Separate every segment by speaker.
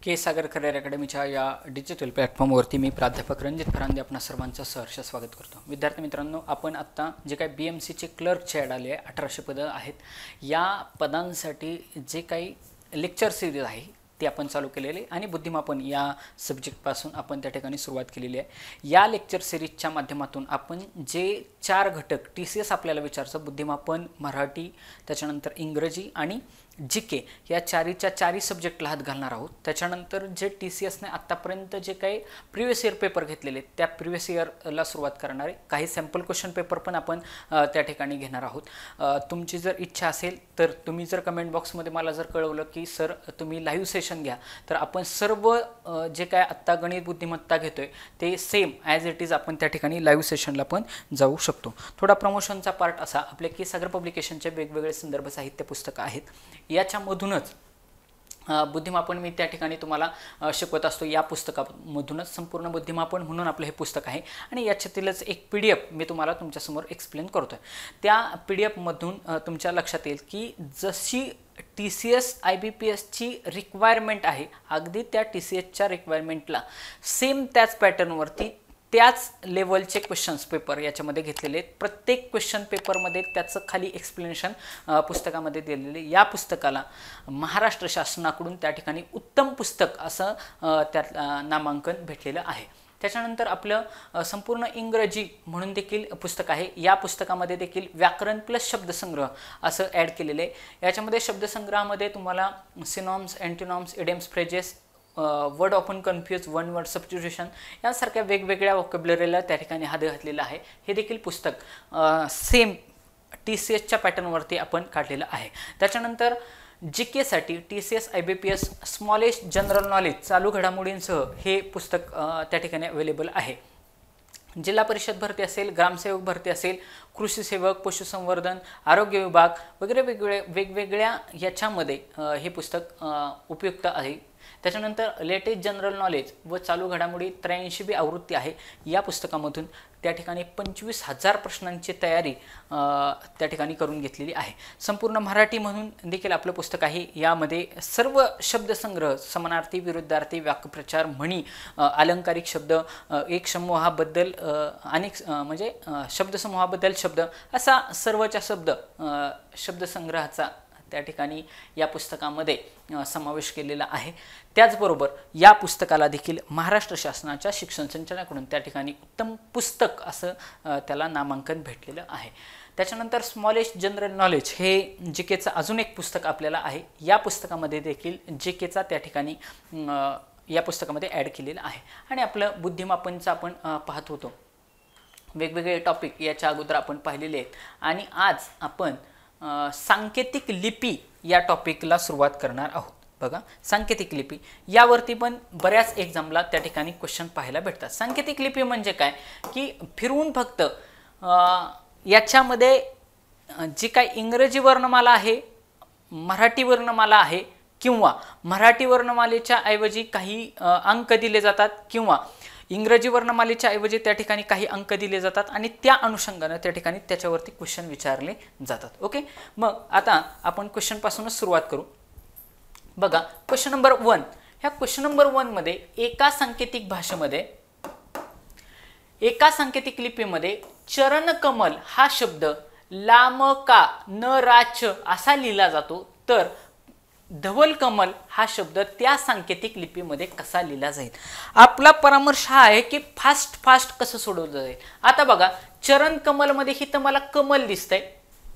Speaker 1: के सागर career अकॅडमीच्या या digital प्लॅटफॉर्मवरती मी प्राध्यापक रणजित फरांदे आपणा सर्वांचं सहर्ष स्वागत करतो। विद्यार्थी मित्रांनो, आपण आत्ता जे काही BMCचे क्लर्कचे ॲड आले आहे 1800 पदं आहेत, या पदांसाठी जे काही लेक्चर सिरीज आहे ते आपण चालू केलेले आणि बुद्धिमापन या सब्जेक्टपासून आपण त्या ठिकाणी सुरुवात केलेली आहे। या लेक्चर सिरीजच्या माध्यमातून आपण जे 4 घटक TCS आपल्याला विचारचं, बुद्धिमापन, मराठी, त्याच्यानंतर इंग्रजी आणि GK या चारी सब्जेक्टला हात घालणार आहोत। त्याच्यानंतर जे TCSने आतापर्यंत जे काही प्रीवियस इयर पेपर घेतलेले त्या प्रीवियस इयरला सुरुवात करणार आहे। काही सॅम्पल क्वेश्चन पेपर पण आपण त्या ठिकाणी घेणार आहोत। तुमची जर इच्छा असेल तर तुम्ही जर कमेंट बॉक्समध्ये मला जर कळवलं की सर तुम्ही लाईव्ह सेशन घ्या, तर आपण सर्व जे काय आत्ता गणित बुद्धिमत्ता घेतोय ते सेम ॲज इट इज आपण त्या ठिकाणी लाईव्ह सेशनला पण जाऊ शकतो। थोडा प्रमोशनचा पार्ट असा, आपले के सागर पब्लिकेशनचे वेगवेगळे संदर्भ साहित्य पुस्तकं आहेत, याच्यामधूनच बुद्धिमापन मी त्या ठिकाणी तुम्हाला शिकवत असतो। या पुस्तकामधूनच संपूर्ण बुद्धिमापन म्हणून आपलं हे पुस्तक आहे आणि याच्यातीलच एक PDF मी तुम्हाला तुमच्यासमोर एक्सप्लेन करतोय। त्या PDF मधून तुमच्या लक्षात येईल की जशी TCS IBPSची रिक्वायरमेंट आहे, अगदी त्या TCSच्या रिक्वायरमेंटला सेम त्याच पॅटर्नवरती त्याच लेवलचे क्वेश्चन्स पेपर याच्यामध्ये घेतलेले आहेत। प्रत्येक क्वेश्चन पेपरमध्ये त्याचं खाली एक्सप्लेनेशन पुस्तकामध्ये दिलेले। या पुस्तकाला महाराष्ट्र शासनाकडून त्या ठिकाणी उत्तम पुस्तक असं त्यात नामांकन भेटलेलं आहे। त्याच्यानंतर आपलं संपूर्ण इंग्रजी म्हणून देखील पुस्तक आहे। या पुस्तकामध्ये देखील व्याकरण प्लस शब्दसंग्रह असं ॲड केलेलं आहे। याच्यामध्ये शब्दसंग्रहामध्ये तुम्हाला synonyms, antonyms, idioms, phrases, word often confused, one word substitution यासारख्या वेगवेगळ्या वोकॅब्युलरीला त्या ठिकाणी हात घातलेलं आहे। हे देखील पुस्तक सेम TCSच्या पॅटर्नवरती आपण काढलेलं आहे। त्याच्यानंतर GK साठी TCS IBPS smallest general knowledge चालू घडामोडींसह हे पुस्तक त्या ठिकाणी अवेलेबल आहे। जिल्हा परिषद भरती असेल, ग्रामसेवक भरती असेल, कृषी सेवक, पशुसंवर्धन, आरोग्य विभाग वगैरे वेगवेगळ्या याच्यामध्ये हे पुस्तक उपयुक्त आहे। त्याच्यानंतर लेटेस्ट जनरल नॉलेज व चालू घडामोडी 83वी आवृत्ती आहे। या पुस्तकामधून त्या ठिकाणी 25,000 प्रश्नांची तयारी त्या ठिकाणी करून घेतलेली आहे। संपूर्ण मराठी म्हणून देखील आपलं पुस्तक आहे। यामध्ये सर्व शब्दसंग्रह, समानार्थी, विरुद्धार्थी, वाक्प्रचार, म्हणी, अलंकारिक शब्द, एक समूहाबद्दल अनेक म्हणजे शब्दसमूहाबद्दल शब्द असा सर्वच्या शब्दसंग्रहाचा त्या ठिकाणी या पुस्तकामध्ये समावेश केलेला आहे। त्याचबरोबर या पुस्तकाला देखील महाराष्ट्र शासनाच्या शिक्षण संचालनाकडून त्या ठिकाणी उत्तम पुस्तक असं त्याला नामांकन भेटलेलं आहे। त्याच्यानंतर स्मॉलेस्ट जनरल नॉलेज हे GKचं अजून एक पुस्तक आपल्याला आहे। या पुस्तकामध्ये देखील GKचा त्या ठिकाणी या पुस्तकामध्ये ॲड केलेलं आहे। आणि आपलं बुद्धिमापनचं आपण पाहत होतो, वेगवेगळे टॉपिक याच्या अगोदर आपण पाहिलेले आहेत आणि आज आपण सांकेतिक लिपी या टॉपिकला सुरुवात करणार आहोत। बघा, सांकेतिक लिपी यावरती पण बऱ्याच एक्झामला त्या ठिकाणी क्वेश्चन पाहायला भेटतात। सांकेतिक लिपी म्हणजे काय की फिरवून फक्त याच्यामध्ये जी काय इंग्रजी वर्णमाला आहे, मराठी वर्णमाला आहे किंवा मराठी वर्णमालेच्या ऐवजी काही अंक दिले जातात किंवा इंग्रजी वर्णमालेच्या ऐवजी त्या ठिकाणी काही अंक दिले जातात आणि त्या अनुषंगाने त्या ठिकाणी त्याच्यावरती क्वेश्चन विचारले जातात। ओके, मग आता आपण क्वेश्चन पासूनच सुरुवात करू। बघा, क्वेश्चन नंबर 1, ह्या क्वेश्चन नंबर 1 मध्ये एका सांकेतिक भाषेमध्ये, एका सांकेतिक लिपीमध्ये चरणकमल हा शब्द लामका न राच असा लिहिला जातो, तर धवलकमल हा शब्द त्या सांकेतिक लिपीमध्ये कसा लिहिला जाईल। आपला परामर्श हा आहे की फास्ट कसं सोडवलं जाईल। आता बघा, चरणकमल मध्ये इथं मला कमल दिसतंय,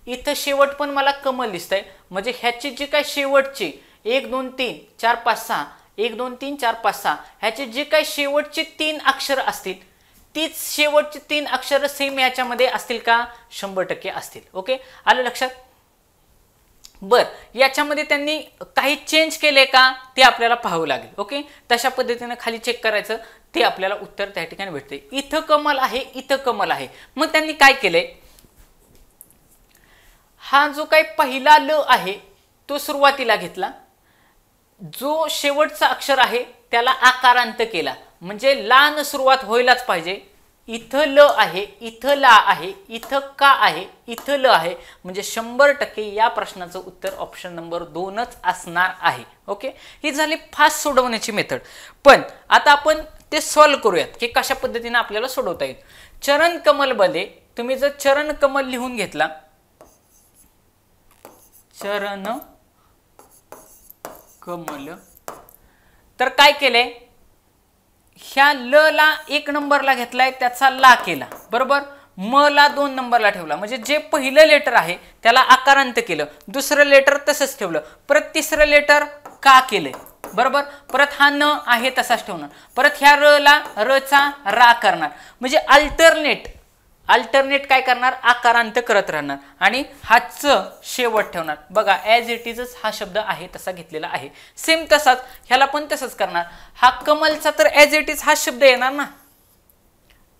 Speaker 1: इथं शेवट पण मला कमल दिसतंय, म्हणजे ह्याची जी काय शेवटची 1 2 3 4 5 6 1 2 3 4 5 6 ह्याचे जे काय शेवटचे 3 अक्षर असतील तीच शेवटची 3 अक्षर सेम याच्यामध्ये असतील का? 100% असतील। ओके, आलं लक्षात? बर, याच्यामध्ये त्यांनी काही चेंज केले का ते आपल्याला पाहावं लागेल। ओके, तशा पद्धतीने खाली चेक करायचं, ते आपल्याला उत्तर त्या ठिकाणी भेटते। इथं कमल आहे, इथं कमल आहे, मग त्यांनी काय केले, हा जो काही पहिला ल आहे तो सुरुवातीला घेतला, जो शेवटचा अक्षर आहे त्याला आकारांत केला, म्हणजे ला न सुरुवात व्हायलाच पाहिजे, इथं ल आहे, इथं ला आहे, इथं का आहे, इथं ल आहे, म्हणजे 100% या प्रश्नाचं उत्तर ऑप्शन नंबर 2च असणार आहे. ओके, ही झाली फास्ट सोडवण्याची मेथड. पण आता आपण ते सॉल्व्ह करूयात की कशा पद्धतीने आपल्याला सोडवता येईल. चरण कमल मध्ये तुम्ही जर चरण कमल लिहून घेतला, चरण कमल, तर काय केले, ह्या ल ला 1 नंबरला घेतलाय, त्याचा ला केला, बरोबर. म ला 2 नंबरला ठेवला, म्हणजे जे पहिलं लेटर आहे त्याला आकारांत केलं, दुसरं लेटर तसंच ठेवलं, परत तिसरं लेटर का केलंय, बरोबर. परत हा न आहे तसाच ठेवणार, परत ह्या र ला र चा रा करणार, म्हणजे अल्टरनेट काय करणार, आकारांत करत राहणार, आणि हा च शेवट ठेवणार. बघा ॲज इट इजच हा शब्द आहे तसा घेतलेला आहे. सेम तसाच ह्याला पण तसंच करणार. हा कमलचा तर ॲज इट इज हा शब्द येणार ना,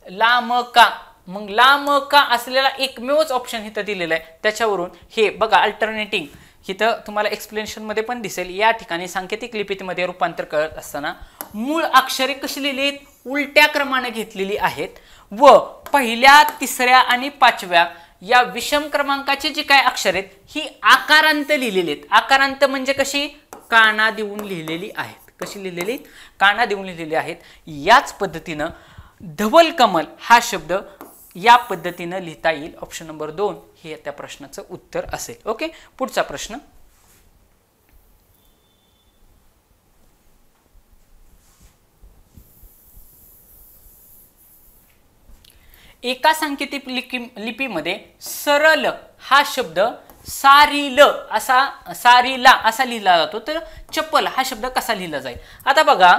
Speaker 1: ला म का, मग ला म का असलेला एकमेवच ऑप्शन इथं दिलेला आहे, त्याच्यावरून हे बघा अल्टरनेटिंग इथं तुम्हाला एक्सप्लेनेशन मध्ये पण दिसेल. या ठिकाणी सांकेतिक लिपीमध्ये रूपांतर करत असताना मूळ अक्षरे कशी लिहिलीत, उलट्या क्रमाने घेतलेली आहेत, व पहिल्या, तिसऱ्या आणि 5व्या या विषम क्रमांकाचे जे काय अक्षर आहेत ही आकारांत लिहिलेली आहेत. आकारांत म्हणजे कशी, काना देऊन लिहिलेली आहेत. कशी लिहिलेली, काना देऊन लिहिलेली आहेत. याच पद्धतीनं धवल कमल हा शब्द या पद्धतीनं लिहिता येईल. ऑप्शन नंबर 2 हे त्या प्रश्नाचं उत्तर असेल. ओके, पुढचा प्रश्न. एका सांकेतिक लिपीमध्ये सरल हा शब्द सारील असा लिहिला जातो, तर चप्पल हा शब्द कसा लिहिला जाईल. आता बघा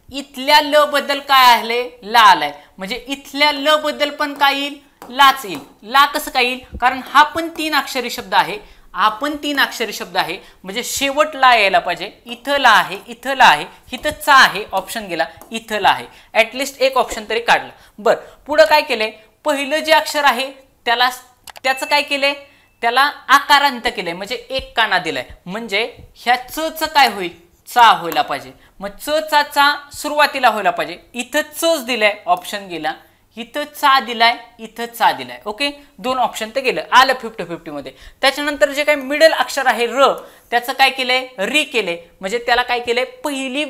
Speaker 1: इथल्या ल बद्दल काय आले, ला आलाय, म्हणजे इथल्या ल बद्दल पण काय येईल, लाच येईल. ला कसं काय येईल, कारण हा पण 3 अक्षरी शब्द आहे, म्हणजे शेवट ला यायला पाहिजे. इथं ला आहे, इथं ला आहे, इथं चा आहे, ऑप्शन गेला, इथं ला आहे, ऍटलिस्ट एक ऑप्शन तरी काढला. बर, पुढं काय केलंय, पहिलं जे अक्षर आहे त्याचं काय केलंय, त्याला आकारांत केलंय, म्हणजे एक काना दिलाय, म्हणजे ह्या च काय होईल, चा व्हायला पाहिजे. मग चा सुरुवातीला व्हायला पाहिजे, इथं चच दिलाय, ऑप्शन गेला, इथं चा दिलाय, इथं चा दिलाय. ओके, 2 ऑप्शन तर गेलं, आलं 50-50 मध्ये. त्याच्यानंतर जे काही मिडल अक्षर आहे र, त्याचं काय केलंय, री केले, म्हणजे त्याला काय केलंय, पहिली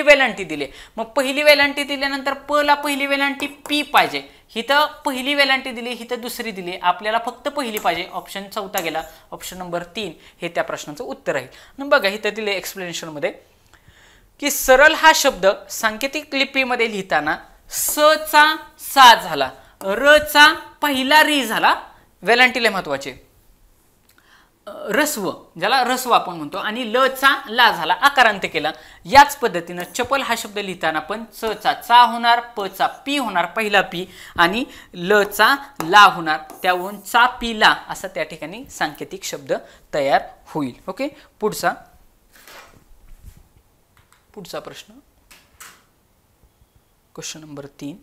Speaker 1: वेलांटी दिली. मग पहिली वेलांटी दिल्यानंतर प ला पहिली वेलांटी पी पाहिजे, इथं पहिली वेलांटी दिली, इथं दुसरी दिली, आपल्याला फक्त पहिली पाहिजे, ऑप्शन 4 गेला. ऑप्शन नंबर 3 हे त्या प्रश्नाचं उत्तर आहे. बघा इथं दिले एक्सप्लेनेशन मध्ये की सरल हा शब्द सांकेतिक लिपीमध्ये लिहिताना स चा सा झाला, र चा पहिला री झाला, वेलांटी लय महत्वाचे, रस्व ज्याला रस्व आपण म्हणतो, आणि ल चा ला झाला, आकारांत केला. याच पद्धतीनं चपल हा शब्द लिहिताना पण च चा चा होणार, प चा पी होणार, पहिला पी, आणि ल चा ला होणार, त्यावरून चा पी ला असा त्या ठिकाणी सांकेतिक शब्द तयार होईल. ओके, पुढचा प्रश्न, क्वेश्चन नंबर 3.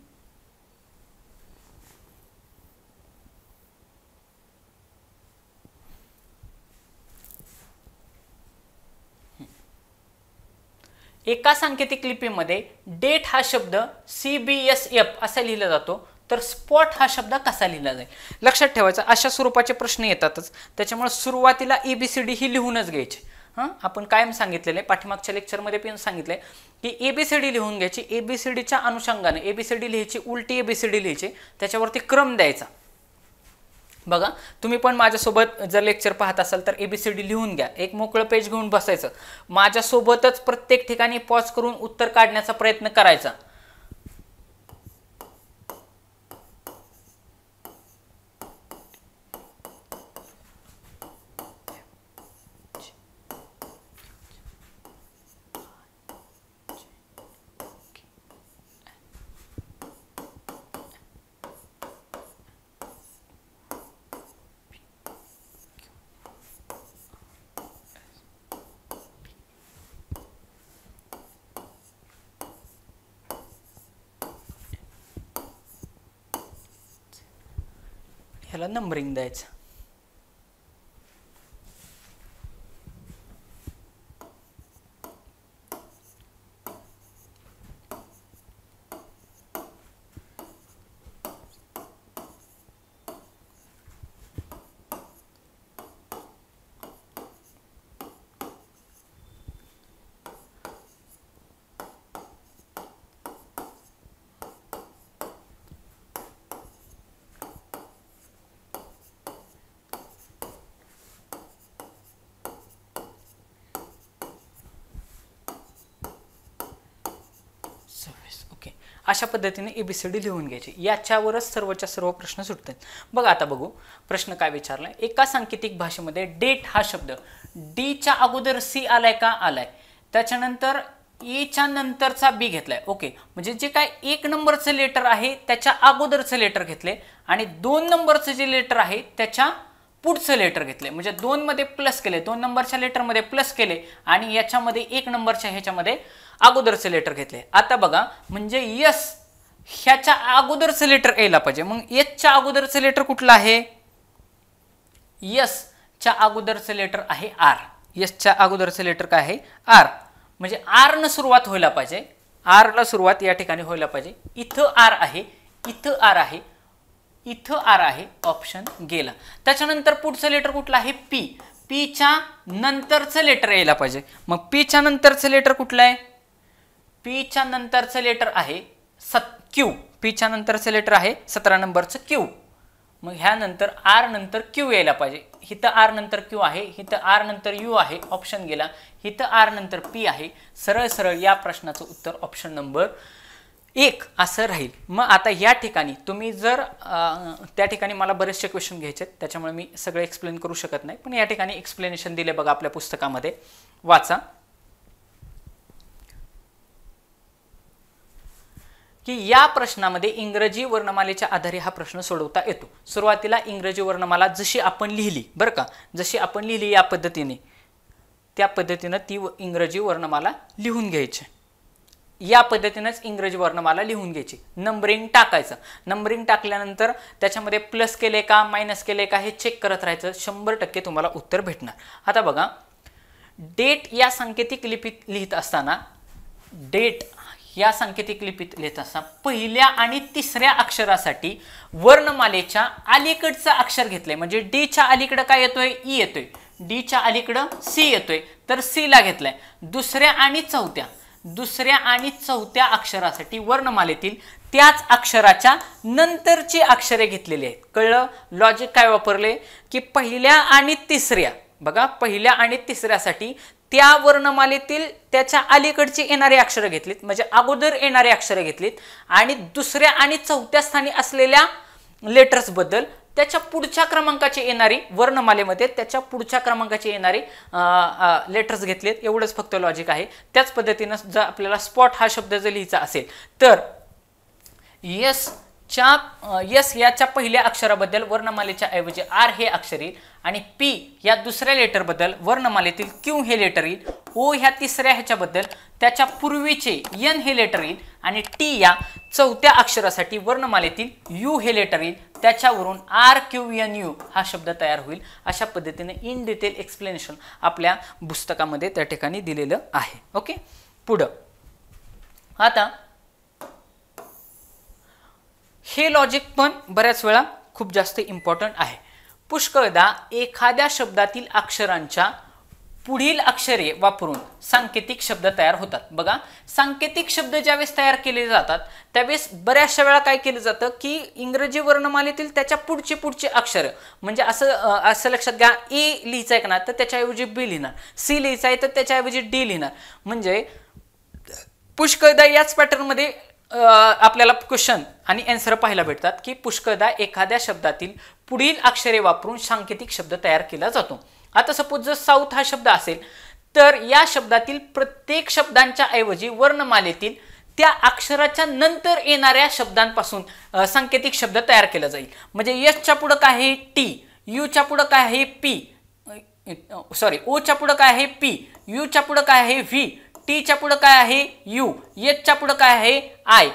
Speaker 1: एका सांकेतिक लिपीमध्ये डेट हा शब्द CBSF असा लिहिला जातो, तर स्पॉट हा शब्द कसा लिहिला जाईल. लक्षात ठेवायचं, अशा स्वरूपाचे प्रश्न येतातच, त्याच्यामुळे सुरुवातीला ABCD ही लिहूनच घ्यायची. आपण कायम सांगितलेलं आहे, पाठीमागच्या लेक्चरमध्ये पण सांगितलंय की ABCD लिहून घ्यायची, ABCDच्या अनुषंगाने ABCD लिहायची, उलटी ABCD लिहायची, त्याच्यावरती क्रम द्यायचा. बघा तुम्ही पण माझ्यासोबत जर लेक्चर पाहत असाल तर ABCD लिहून घ्या, एक मोकळं पेज घेऊन बसायचं, माझ्यासोबतच प्रत्येक ठिकाणी पॉज करून उत्तर काढण्याचा प्रयत्न करायचा. ह्याला नंबरिंग द्यायचं. अशा पद्धतीने ABCD लिहून घ्यायची. याच्यावरच सर्वच्या सर्व प्रश्न सुटतात. बघा आता बघू प्रश्न काय विचारलाय. एका सांकेतिक भाषेमध्ये डेट हा शब्द डी च्या अगोदर सी आलाय का आलाय, त्याच्यानंतर ए च्या नंतरचा बी घेतलाय. ओके, म्हणजे जे काय 1 नंबरचं लेटर आहे त्याच्या अगोदरचं लेटर घेतले आणि 2 नंबरचं जे लेटर आहे त्याच्या पुढचं लेटर घेतले. म्हणजे 2 मध्ये प्लस केले, 2 नंबरच्या लेटरमध्ये प्लस केले आणि याच्यामध्ये 1 नंबरच्या ह्याच्यामध्ये अगोदरचं लेटर घेतले. आता बघा म्हणजे यस ह्याच्या अगोदरचं लेटर यायला पाहिजे. मग एचच्या अगोदरचं लेटर कुठलं आहे, यस च्या अगोदरचं लेटर आहे आर. यसच्या अगोदरचं लेटर काय आहे, आर. म्हणजे आर न सुरुवात व्हायला पाहिजे, आर ला सुरुवात या ठिकाणी व्हायला पाहिजे. इथं आर आहे, इथं आर आहे, इथं आर आहे, ऑप्शन गेला. त्याच्यानंतर पुढचं लेटर कुठलं आहे, पी. पी च्या नंतरचं लेटर यायला पाहिजे. मग पी च्या नंतरचं लेटर कुठलं आहे, पी च्या नंतरचं लेटर आहे क्यू. पी च्या नंतरचं लेटर आहे 17 नंबरचं क्यू. मग ह्यानंतर आर नंतर क्यू यायला पाहिजे. इथं आर नंतर क्यू आहे, इथं आर नंतर यू आहे, ऑप्शन गेला. इथं आर नंतर पी आहे. सरळ सरळ या प्रश्नाचं उत्तर ऑप्शन नंबर 1 असं राहील. मग आता या ठिकाणी तुम्ही जर त्या ठिकाणी मला बरेचसे क्वेश्चन घ्यायचे आहेत त्याच्यामुळे मी सगळे एक्सप्लेन करू शकत नाही, पण या ठिकाणी एक्सप्लेनेशन दिले बघा आपल्या पुस्तकामध्ये, वाचा की या प्रश्नामध्ये इंग्रजी वर्णमालेच्या आधारे हा प्रश्न सोडवता येतो. सुरुवातीला इंग्रजी वर्णमाला जशी आपण लिहिली बरं का, जशी आपण लिहिली या पद्धतीने, त्या पद्धतीनं ती इंग्रजी वर्णमाला लिहून घ्यायची. या पद्धतीनेच इंग्रजी वर्णमाला लिहून घ्यायची. नंबरिंग टाकायचं. नंबरिंग टाकल्यानंतर त्याच्यामध्ये प्लस केले का मायनस केले का हे चेक करत राहायचं. 100% तुम्हाला उत्तर भेटणार. आता बघा डेट या सांकेतिक लिपीत लिहित असताना, डेट या सांकेतिक लिपीत लिहित असताना पहिल्या आणि तिसऱ्या अक्षरासाठी वर्णमालेच्या अलीकडचं अक्षर घेतलंय. म्हणजे डी च्या अलीकडं काय येतोय, ई येतोय. डी च्या अलीकडं सी येतोय तर सी ला घेतलाय. दुसऱ्या आणि चौथ्या अक्षरासाठी वर्णमालेतील त्याच अक्षराच्या नंतरची अक्षरे घेतलेली आहेत. कळलं लॉजिक काय वापरले की पहिल्या आणि तिसऱ्या, बघा पहिल्या आणि तिसऱ्यासाठी त्या वर्णमालेतील त्याच्या अलीकडची येणारी अक्षरे घेतलीत, म्हणजे अगोदर येणारी अक्षरे घेतलीत आणि दुसऱ्या आणि चौथ्या स्थानी असलेल्या लेटर्स बद्दल त्याच्या पुढच्या क्रमांकाची येणारी वर्णमालेमध्ये त्याच्या पुढच्या क्रमांकाची येणारी लेटर्स घेतलेत. एवढंच फक्त लॉजिक आहे. त्याच पद्धतीनं जर आपल्याला स्पॉट हा शब्द जर लिहायचा असेल तर यस याच्या पहिल्या अक्षराबद्दल वर्णमालेच्या ऐवजी आर हे अक्षर येईल आणि पी या दुसऱ्या लेटरबद्दल वर्णमालेतील क्यू हे लेटर येईल. ओ ह्या तिसऱ्या ह्याच्याबद्दल त्याच्या पूर्वीचे एन हे लेटर येईल आणि टी या चौथ्या अक्षरासाठी वर्णमालेतील यू हे लेटर येईल. त्याच्यावरून आर क्यू एन यू हा शब्द तयार होईल. अशा पद्धतीने इन डिटेल एक्सप्लेनेशन आपल्या पुस्तकामध्ये त्या ठिकाणी दिलेलं आहे. ओके, पुढं आता हे लॉजिक पण बऱ्याच वेळा खूप जास्त इम्पॉर्टंट आहे. पुष्कळदा एखाद्या शब्दातील अक्षरांच्या पुढील अक्षरे वापरून सांकेतिक शब्द तयार होतात. बघा सांकेतिक शब्द ज्यावेळेस तयार केले जातात त्यावेळेस बऱ्याचशा वेळा काय केलं जातं की इंग्रजी वर्णमालेतील त्याच्या पुढचे अक्षर, म्हणजे असं लक्षात घ्या, ए लिहायचं आहे ना तर त्याच्याऐवजी बी लिहिणार, सी लिहायचं आहे तर त्याच्याऐवजी डी लिहिणार. म्हणजे पुष्कळदा याच पॅटर्नमध्ये आपल्याला क्वेश्चन आणि आन्सर पाहायला भेटतात की पुष्कळदा एखाद्या शब्दातील पुढील अक्षरे वापरून सांकेतिक शब्द तयार केला जातो. आता सपोज जर साऊथ हा शब्द असेल तर या शब्दातील प्रत्येक शब्दांच्या ऐवजी वर्णमालेतील त्या अक्षराच्या नंतर येणाऱ्या शब्दांपासून सांकेतिक शब्द तयार केला जाईल. म्हणजे एसच्या पुढे काय आहे टी, यूच्या पुढे काय आहे पी, ओच्या पुढे काय आहे पी, यूच्या पुढे काय आहे व्ही, टीच्या पुढे काय आहे यू, एचच्या पुढे काय आहे आय.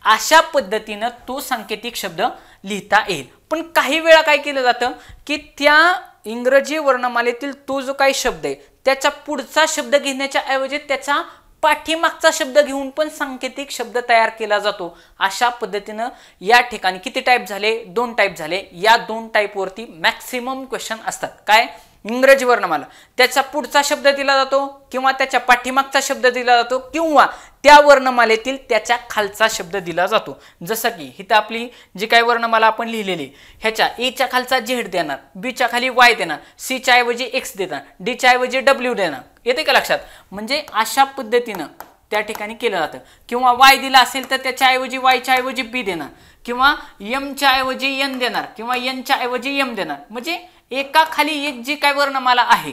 Speaker 1: अशा पद्धतीनं तो सांकेतिक शब्द लिहिता येईल. पण काही वेळा काय केलं जातं की त्या इंग्रजी वर्णमालेतील तो जो काही शब्द आहे त्याच्या पुढचा शब्द घेण्याच्या ऐवजी त्याचा पाठीमागचा शब्द घेऊन पण सांकेतिक शब्द तयार केला जातो. अशा पद्धतीनं या ठिकाणी किती टाईप झाले, 2 टाईप झाले. या 2 टाईपवरती मॅक्सिमम क्वेश्चन असतात. काय, इंग्रजी वर्णमाला त्याचा पुढचा शब्द दिला जातो किंवा त्याच्या पाठीमागचा शब्द दिला जातो किंवा त्या वर्णमालेतील त्याच्या खालचा शब्द दिला जातो. जसं की इथं आपली जी काही वर्णमाला आपण लिहिलेली ह्याच्या एच्या खालचा झेड देणार, बीच्या खाली वाय देणार, सीच्या ऐवजी एक्स देणार, डीच्या ऐवजी डब्ल्यू देणार. येते का लक्षात? म्हणजे अशा पद्धतीनं त्या ठिकाणी केलं जातं. किंवा वाय दिला असेल तर त्याच्या ऐवजी वायच्या ऐवजी बी देणार, किंवा यमच्या ऐवजी एन देणार, किंवा एनच्या ऐवजी एम देणार. म्हणजे एका खाली एक जी काय वर्णमाला आहे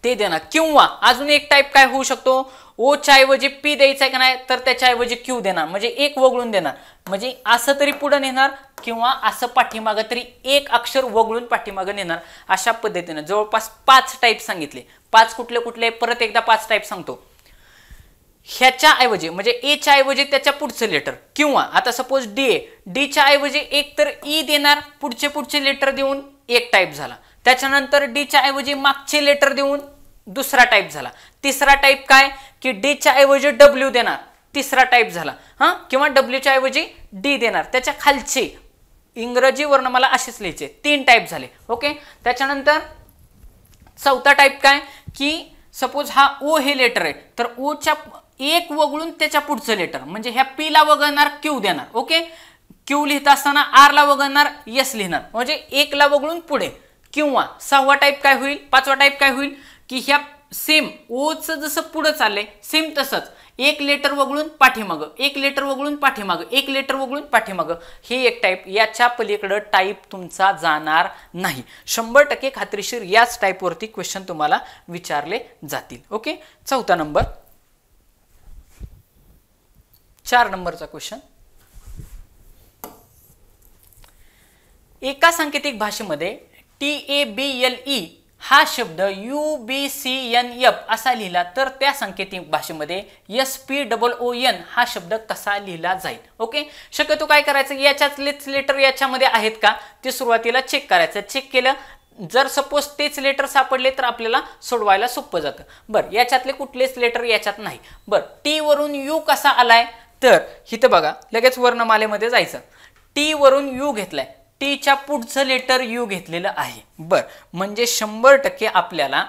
Speaker 1: ते देणार. किंवा अजून एक टाईप काय होऊ शकतो, ओ च्या ऐवजी पी द्यायचा आहे का नाही, तर त्याच्या ऐवजी क्यू देणार, म्हणजे एक वगळून देणार. म्हणजे असं तरी पुढे नेणार किंवा असं पाठीमागं तरी एक अक्षर वगळून पाठीमागं नेणार. अशा पद्धतीने जवळपास 5 टाईप सांगितले. 5 कुठले कुठले, परत एकदा 5 टाईप सांगतो. ह्याच्या ऐवजी म्हणजे ए च्या ऐवजी त्याच्या पुढचं लेटर, किंवा आता सपोज डी आहे, डी च्या ऐवजी एक तर ई देणार, पुढचे लेटर देऊन एक टाईप झाला. त्याच्यानंतर डी च्या ऐवजी मागचे लेटर देऊन दुसरा टाईप झाला. तिसरा टाईप काय की डी च्या ऐवजी डब्ल्यू देणार, तिसरा टाईप झाला. किंवा डब्ल्यू च्या ऐवजी डी देणार, त्याच्या खालचे इंग्रजी वर्णमाला असेच लिहायचे. 3 टाईप झाले. ओके. त्याच्यानंतर चौथा टाईप काय की सपोज हा ओ हे लेटर आहे, तर ओ च्या एक वगळून त्याच्या पुढचं लेटर, म्हणजे ह्या पी ला वगळणार क्यू देणार. ओके. क्यू लिहित असताना आर ला वगळणार एस लिहिणार, म्हणजे एक ला वगळून पुढे. किंवा 6वा टाईप काय होईल, 5वा टाईप काय होईल की ह्या सेम ओचं जसं पुढे चाललंय सेम तसंच एक लेटर वगळून पाठीमागं, एक लेटर वगळून पाठीमागं, एक लेटर वगळून पाठीमागं, हे एक टाईप. याच्या पलीकडे टाईप तुमचा जाणार नाही. 100% खात्रीशीर याच टाईपवरती क्वेश्चन तुम्हाला विचारले जातील. ओके. चौथा नंबर, 4 नंबरचा क्वेश्चन. एका सांकेतिक भाषेमध्ये TABLE हा शब्द UBCNF असा लिहिला तर त्या सांकेतिक भाषेमध्ये SPOON हा शब्द कसा लिहिला जाईल. ओके. शक्यतो काय करायचं, याच्यातलेच लेटर याच्यामध्ये आहेत का ते सुरुवातीला चेक करायचं. चेक केलं, जर सपोज तेच लेटर सापडले तर आपल्याला सोडवायला सोपं जातं. बरं, याच्यातले कुठलेच लेटर याच्यात नाही. बरं, टी वरून यू कसा आलाय, तर इथं बघा लगेच वर्णमालेमध्ये जायचं. टी वरून यू घेतलाय, टीच्या पुढचं लेटर यू घेतलेलं आहे. बर, म्हणजे 100% आपल्याला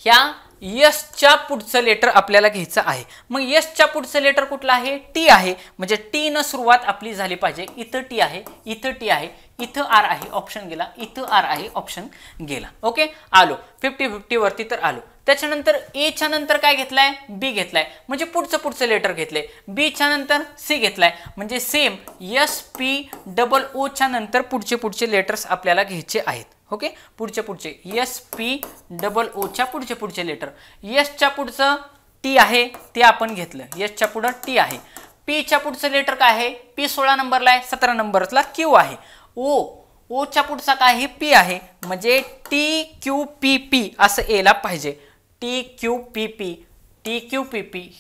Speaker 1: ह्या यसच्या पुढचं लेटर आपल्याला घ्यायचं आहे. मग यसच्या पुढचं लेटर कुठलं आहे, टी आहे. म्हणजे टी न सुरुवात आपली झाली पाहिजे. इथं टी आहे, इथं टी आहे, इथं आर आहे, ऑप्शन गेला, इथं आर आहे, ऑप्शन गेला. ओके. आलो 50-50 वरती तर आलो. त्याच्यानंतर ए च्या नंतर काय घेतलाय, बी घेतलाय, म्हणजे पुढचं लेटर घेतलंय. बी च्या नंतर सी घेतलाय, म्हणजे सेम SPOO च्या नंतर पुढचे लेटर्स आपल्याला घ्यायचे आहेत. ओके. पुढचे SPOO च्या पुढचे लेटर. यसच्या पुढचं टी आहे ते आपण घेतलं, यसच्या पुढं टी आहे. पी च्या पुढचं लेटर काय आहे, पी 16 नंबरला आहे, 17 नंबरला क्यू आहे. ओ च्या पुढचा काय आहे, पी आहे, म्हणजे TQPP असं यायला पाहिजे. TQPP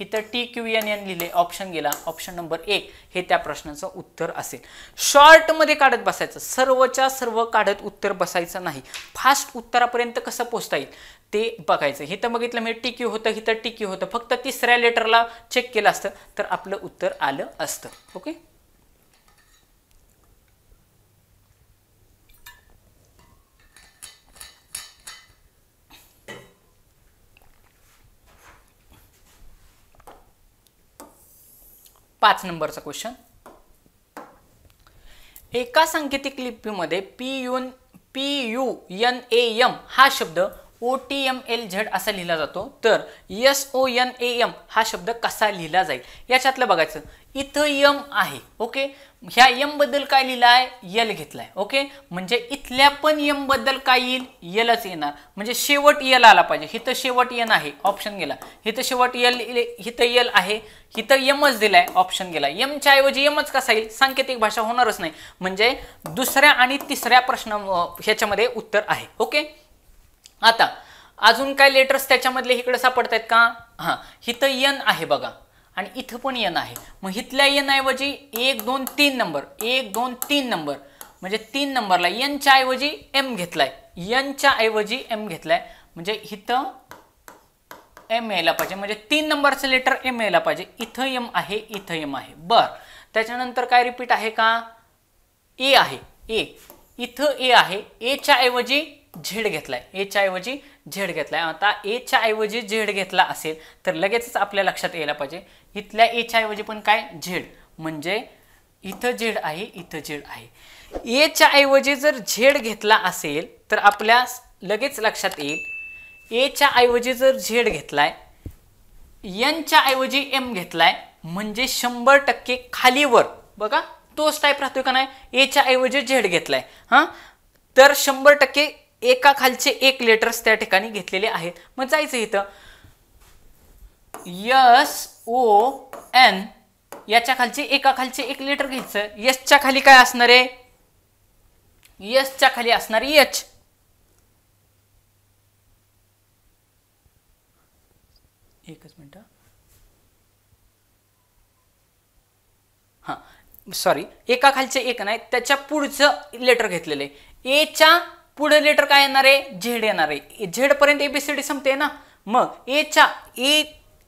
Speaker 1: इथं TQNN लिहिले, ऑप्शन गेला. ऑप्शन नंबर 1 हे त्या प्रश्नाचं उत्तर असेल. शॉर्ट मध्ये काढत बसायचं, सर्वच्या सर्व काढत उत्तर बसायचं नाही. फास्ट उत्तरापर्यंत कसं पोहोचता येईल ते बघायचं. इथं बघितलं मी TQ होतं, इथं TQ होतं, फक्त तिसऱ्या लेटरला चेक केलं असतं तर आपलं उत्तर आलं असतं. ओके. पाच नंबरचा क्वेश्चन. एका सांकेतिक लिपीमध्ये PUNAM हा शब्द OTMLZ असा लिहिला जातो, तर SONAM हा शब्द कसा लिहिला जाईल. याच्यातलं बघायचं. इथं यम आहे. ओके. ह्या यम बद्दल काय लिहिलाय, यल घेतलाय. ओके. म्हणजे इथल्या पण यम बद्दल काय येईल, यलच येणार. म्हणजे शेवट यल आला पाहिजे. इथं शेवट यन आहे, ऑप्शन गेला. इथं शेवट यल, इथं यल आहे, इथं यमच दिलाय, ऑप्शन गेला. यमच्या ऐवजी यमच कसा येईल, सांकेतिक भाषा होणारच नाही. म्हणजे दुसऱ्या आणि तिसऱ्या प्रश्न ह्याच्यामध्ये उत्तर आहे. ओके. आता अजून काय लेटर्स त्याच्यामधले इकडे सापडत आहेत का, इथं यन आहे बघा, आणि इथं पण यन आहे. मग इथल्या यन ऐवजी 1 2 3 नंबर, 1 2 3 नंबर, म्हणजे 3 नंबरला यनच्या ऐवजी एम घेतलाय, यनच्या ऐवजी एम घेतलाय, म्हणजे इथं एम यायला पाहिजे, म्हणजे 3 नंबरचं लेटर एम यायला पाहिजे. इथं एम आहे, इथं एम आहे. बर, त्याच्यानंतर काय रिपीट आहे का, ए आहे, ए, इथं ए आहे, ए च्या ऐवजी झेड घेतलाय, ए च्या ऐवजी झेड घेतलाय. आता ए च्या ऐवजी झेड घेतला असेल तर लगेचच आपल्या लक्षात यायला पाहिजे इथल्या ए च्या ऐवजी पण काय, झेड, म्हणजे इथं झेड आहे, इथं झेड आहे. ए च्या ऐवजी जर झेड घेतला असेल तर आपल्या लगेच लक्षात येईल, ए च्या ऐवजी जर झेड घेतलाय, एनच्या ऐवजी एम घेतलाय म्हणजे 100% खालीवर बघा तोच टाईप राहतोय का नाही. एच्या ऐवजी झेड घेतलाय हा, तर 100% एका खालचे एक लेटर्स त्या ठिकाणी घेतलेले आहेत. मग जायचं इथं SON याच्या खालचे एका खालचे एक लेटर घ्यायचं. एसच्या खाली काय असणार आहे, एसच्या खाली असणार एच. एकच मिनिट हा, सॉरी एका खालचे एक नाही त्याच्या पुढचं लेटर घेतलेलं आहे. एच्या पुढे लेटर काय येणार आहे, झेड येणार आहे. झेड पर्यंत एबीसीडी संपते ना. मग एच्या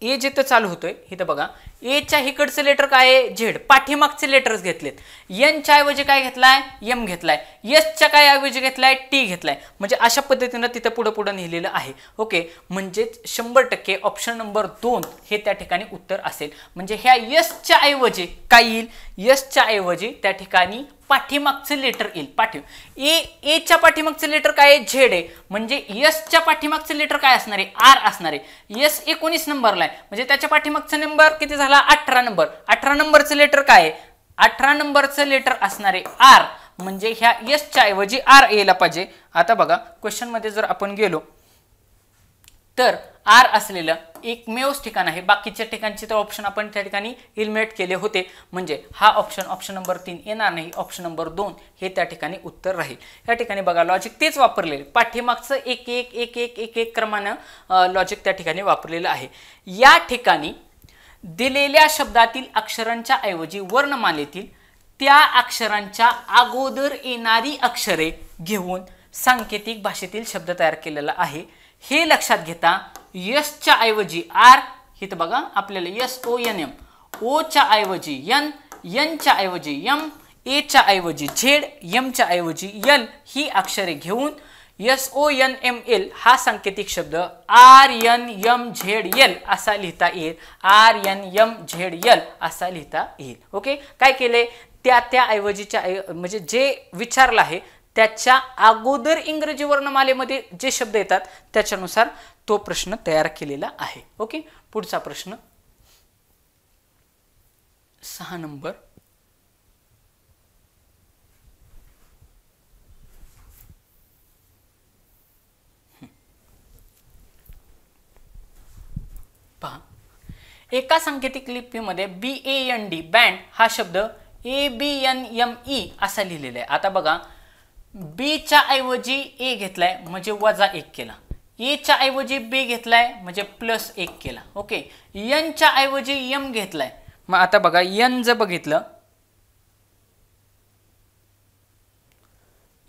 Speaker 1: ए जिथं चालू होतोय इथं बघा एच्या इकडचं लेटर काय आहे, झेड. पाठीमागचे लेटर्स घेतलेत. एनच्या ऐवजी काय घेतलाय, एम घेतलाय. एसच्या काय ऐवजी घेतलाय, टी घेतलाय. म्हणजे अशा पद्धतीनं तिथं पुढं पुढं लिहिलेलं आहे. ओके, म्हणजेच 100% ऑप्शन नंबर 2 हे त्या ठिकाणी उत्तर असेल. म्हणजे ह्या एसच्या ऐवजी काय येईल, एसच्या ऐवजी त्या ठिकाणी पाठीमागचं लेटर येईल. एच्या पाठीमागचं लेटर काय आहे, झेड आहे. म्हणजे एसच्या पाठीमागचं लेटर काय असणार आहे, आर असणार आहे. एस 19 नंबरला आहे म्हणजे त्याच्या पाठीमागचा नंबर किती झाला, 18 नंबर. 18 नंबरचं लेटर काय आहे, 18 नंबरचं लेटर असणार आहे आर. म्हणजे ह्या एसच्या ऐवजी आर यायला पाहिजे. आता बघा क्वेश्चन मध्ये जर आपण गेलो तर आर असलेलं एकमेव ठिकाण आहे. बाकीच्या ठिकाणचे तर ऑप्शन आपण त्या ठिकाणी इलिमिनेट केले होते. म्हणजे हा ऑप्शन नंबर 3 येणार नाही. ऑप्शन नंबर 2 हे त्या ठिकाणी उत्तर राहील. या ठिकाणी बघा लॉजिक तेच वापरलेले, पाठीमागचं एक एक एक एक एक एक क्रमानं लॉजिक त्या ठिकाणी वापरलेलं आहे. या ठिकाणी दिलेल्या शब्दातील अक्षरांच्या ऐवजी वर्णमालेतील त्या अक्षरांच्या अगोदर येणारी अक्षरे घेऊन सांकेतिक भाषेतील शब्द तयार केलेला आहे. हे लक्षात घेता एसच्या ऐवजी आर इथं बघा आपल्याला SONM, ओच्या ऐवजी एन, एनच्या ऐवजी एम, एच्या ऐवजी झेड, एमच्या ऐवजी एल ही अक्षरे घेऊन SONML हा सांकेतिक शब्द RNMZL असा लिहिता येईल. RNMZL असा लिहिता येईल. ओके, काय केले त्या ऐवजीच्या म्हणजे जे विचारलं आहे त्याच्या अगोदर इंग्रजी वर्णमालेमध्ये जे शब्द येतात त्याच्यानुसार तो प्रश्न तयार केलेला आहे. ओके, पुढचा प्रश्न 6 नंबर. पहा, एका सांकेतिक लिपीमध्ये BAND बँड हा शब्द ABNME असा लिहिलेला आहे. आता बघा बीच्या ऐवजी ए घेतलाय म्हणजे -1 केला. एच्या ऐवजी बी घेतलाय म्हणजे +1 केला. ओके, एनच्या ऐवजी एम घेतलाय. मग आता बघा एन जर बघितलं,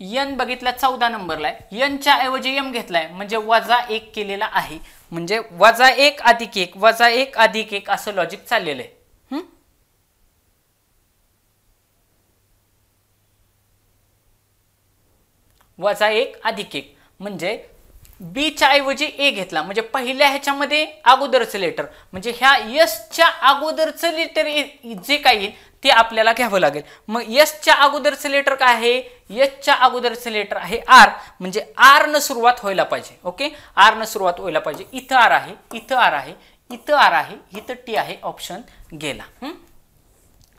Speaker 1: एन बघितला 14 नंबरला आहे. एनच्या ऐवजी एम घेतलाय म्हणजे -1 केलेला आहे. म्हणजे -1 अधिक 1 -1 अधिक 1 असं लॉजिक चाललेलं आहे. -1 अधिक 1 म्हणजे बीच्या ऐवजी ए घेतला म्हणजे पहिल्या ह्याच्यामध्ये अगोदरचं लेटर म्हणजे ह्या एसच्या अगोदरचं लेटर जे काही येईल ते आपल्याला घ्यावं लागेल. मग एसच्या अगोदरचं लेटर काय आहे, एसच्या अगोदरचं लेटर आहे आर. म्हणजे आर न सुरुवात व्हायला पाहिजे. ओके, आर न सुरुवात व्हायला पाहिजे. इथं आर आहे, इथं आर आहे, इथं आर आहे, इथं टी आहे. ऑप्शन गेला.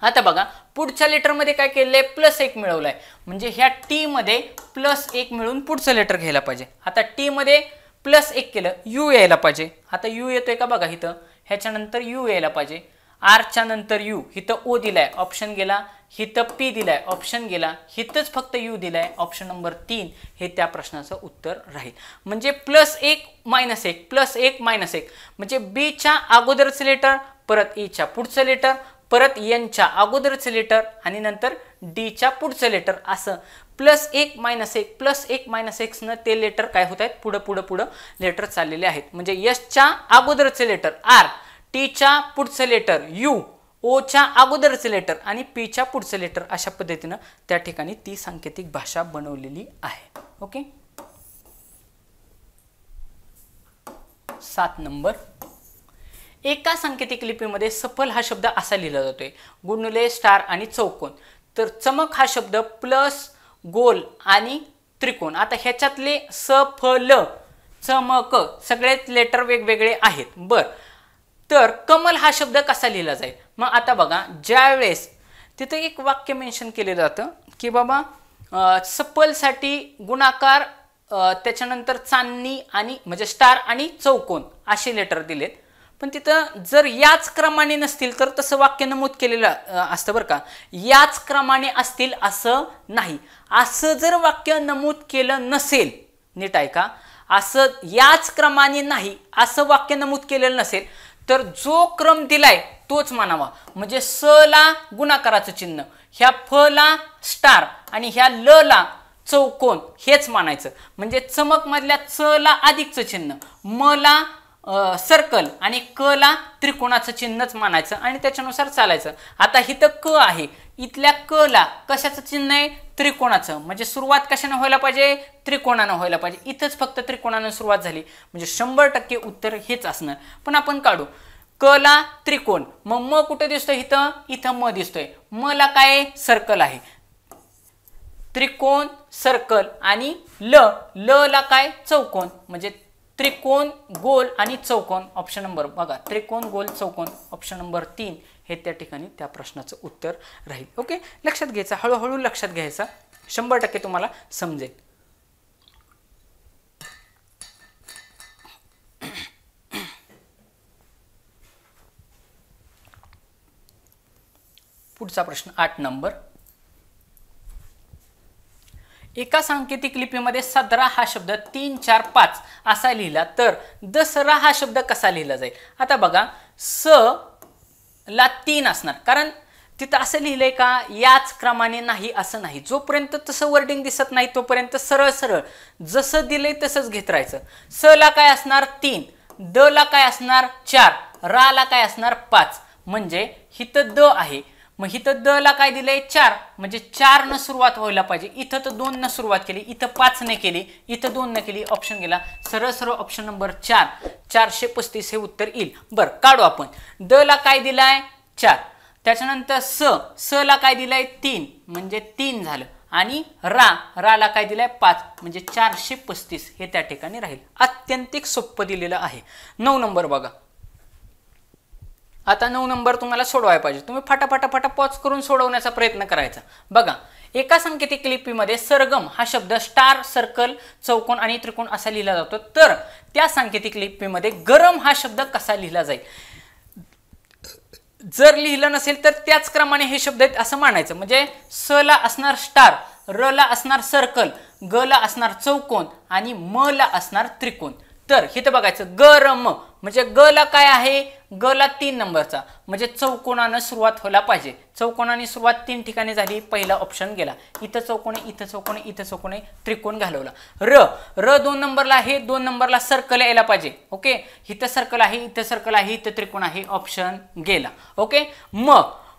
Speaker 1: आता बघा पुढच्या लेटरमध्ये काय केलंय, +1 मिळवलाय म्हणजे ह्या टी मध्ये +1 मिळून पुढचं लेटर घ्यायला पाहिजे. आता टी मध्ये +1 केलं, यू यायला पाहिजे. आता यू येतोय का बघा इथं, ह्याच्यानंतर यू यायला पाहिजे. आरच्या नंतर यू, इथं ओ दिलाय ऑप्शन गेला. इथं पी दिलाय ऑप्शन गेला. इथंच फक्त यू दिलाय. ऑप्शन नंबर 3 हे त्या प्रश्नाचं उत्तर राहील. म्हणजे +1 -1 +1 -1 म्हणजे बीच्या अगोदरचं लेटर, परत एच्या पुढचं लेटर, परत एनच्या अगोदरचं लेटर आणि नंतर डीच्या पुढचं लेटर. असं +1 -1 +1 -1 न ते लेटर काय होत आहेत, पुढं लेटर चाललेले आहेत. म्हणजे एसच्या अगोदरचं लेटर आर, टीच्या पुढचं लेटर यू, ओच्या अगोदरचं लेटर आणि पीच्या पुढचं लेटर. अशा पद्धतीनं त्या ठिकाणी ती सांकेतिक भाषा बनवलेली आहे. Okay, 7 number. एका सांकेतिक लिपीमध्ये सफल हा शब्द असा लिहिला जातोय, गुणुले, स्टार आणि चौकोन. तर चमक हा शब्द प्लस, गोल आणि त्रिकोण. आता ह्याच्यातले सफल, चमक सगळेच लेटर वेगवेगळे आहेत. बर, तर कमल हा शब्द कसा लिहिला जाईल? मग आता बघा, ज्या वेळेस तिथे एक वाक्य मेन्शन केलं जातं की बाबा सपलसाठी गुणाकार, त्याच्यानंतर चांदणी आणि म्हणजे स्टार आणि चौकोन असे लेटर दिलेत, पण तिथं जर याच क्रमाने नसतील तर तसं वाक्य नमूद केलेलं असतं बरं का. याच क्रमाने असतील असं नाही. असं जर वाक्य नमूद केलं नसेल, नीट ऐका, असं याच क्रमाने नाही असं वाक्य नमूद केलेलं नसेल तर जो क्रम दिलाय तोच मानावा. म्हणजे स ला गुणाकाराचं चिन्ह, ह्या फ ला स्टार आणि ह्या ल ला चौकोन हेच मानायचं. म्हणजे चमक मधल्या च ला अधिकचं चिन्ह, म ला सर्कल आणि क ला त्रिकोणाचं चिन्हच मानायचं आणि त्याच्यानुसार चालायचं. आता इथं क आहे, इथल्या क ला कशाचं चिन्ह आहे? त्रिकोणाचं. म्हणजे सुरुवात कशाने व्हायला पाहिजे? त्रिकोणानं व्हायला पाहिजे. इथंच फक्त त्रिकोणानं सुरुवात झाली म्हणजे 100% उत्तर हेच असणार. पण आपण काढू, क ला त्रिकोण, मग म कुठे दिसतोय? इथं, इथं म दिसतोय. म ला काय? सर्कल आहे. त्रिकोण, सर्कल आणि ल ला काय? चौकोन. म्हणजे त्रिकोण, गोल आणि चौकोन. ऑप्शन नंबर बघा, त्रिकोण, गोल, चौकोन, ऑप्शन नंबर 3 हे त्या ठिकाणी त्या प्रश्नाचं उत्तर राहील. ओके, लक्षात घ्यायचं, हळूहळू लक्षात घ्यायचं, 100% तुम्हाला समजेल. पुढचा प्रश्न 8 नंबर. एका सांकेतिक लिपीमध्ये 17 हा शब्द 3, 4, 5 असा लिहिला तर दसरा हा शब्द कसा लिहिला जाईल? आता बघा, स ला 3 असणार, कारण तिथं असं लिहिलंय का याच क्रमाने नाही असं नाही. जोपर्यंत तसं वर्डिंग दिसत नाही तोपर्यंत सरळ सरळ जसं दिलंय तसंच घेत राहायचं. स ला काय असणार? 3, द ला काय असणार? 4, रा ला काय असणार? 5. म्हणजे हिथं द आहे, मग इथं द ला काय दिलंय? 4, म्हणजे 4 न सुरुवात व्हायला पाहिजे. इथं तर 2 न सुरुवात केली, इथं 5 ने केली, इथं 2 न केली, ऑप्शन गेला सरळ सरळ ऑप्शन नंबर 4, 435 हे उत्तर येईल. बरं, काढू आपण. द ला काय दिलाय? 4. त्याच्यानंतर स ला काय दिलाय? 3, म्हणजे 3 झालं. आणि रा ला काय दिलाय? 5, म्हणजे 435 हे त्या ठिकाणी राहील. अत्यंतिक सोपं दिलेलं आहे. 9 नंबर बघा. आता 9 नंबर तुम्हाला सोडवायला पाहिजे. तुम्ही फटाफटा पॉज करून सोडवण्याचा प्रयत्न करायचा. बघा, एका सांकेतिक लिपीमध्ये सरगम हा शब्द स्टार, सर्कल, चौकोन आणि त्रिकोण असा लिहिला जातो, तर त्या सांकेतिक लिपीमध्ये गरम हा शब्द कसा लिहिला जाईल? जर लिहिलं नसेल तर त्याच क्रमाने हे शब्द आहेत असं मानायचं. म्हणजे स ला असणार स्टार, र ला असणार सर्कल, ग ला असणार चौकोन आणि म ला असणार त्रिकोण. तर इथं बघायचं गरम, म्हणजे ग ला काय आहे? ग ला 3 नंबरचा, म्हणजे चौकोनानं सुरुवात व्हायला पाहिजे. चौकोनाने सुरुवात 3 ठिकाणी झाली, पहिला ऑप्शन गेला. इथं चौकोन, इथं चौकोन, इथं चौकोन, त्रिकोण घालवला. र 2 नंबरला आहे, 2 नंबरला सर्कल यायला पाहिजे. ओके, इथं सर्कल आहे, इथं सर्कल आहे, इथं त्रिकोण आहे, ऑप्शन गेला. ओके,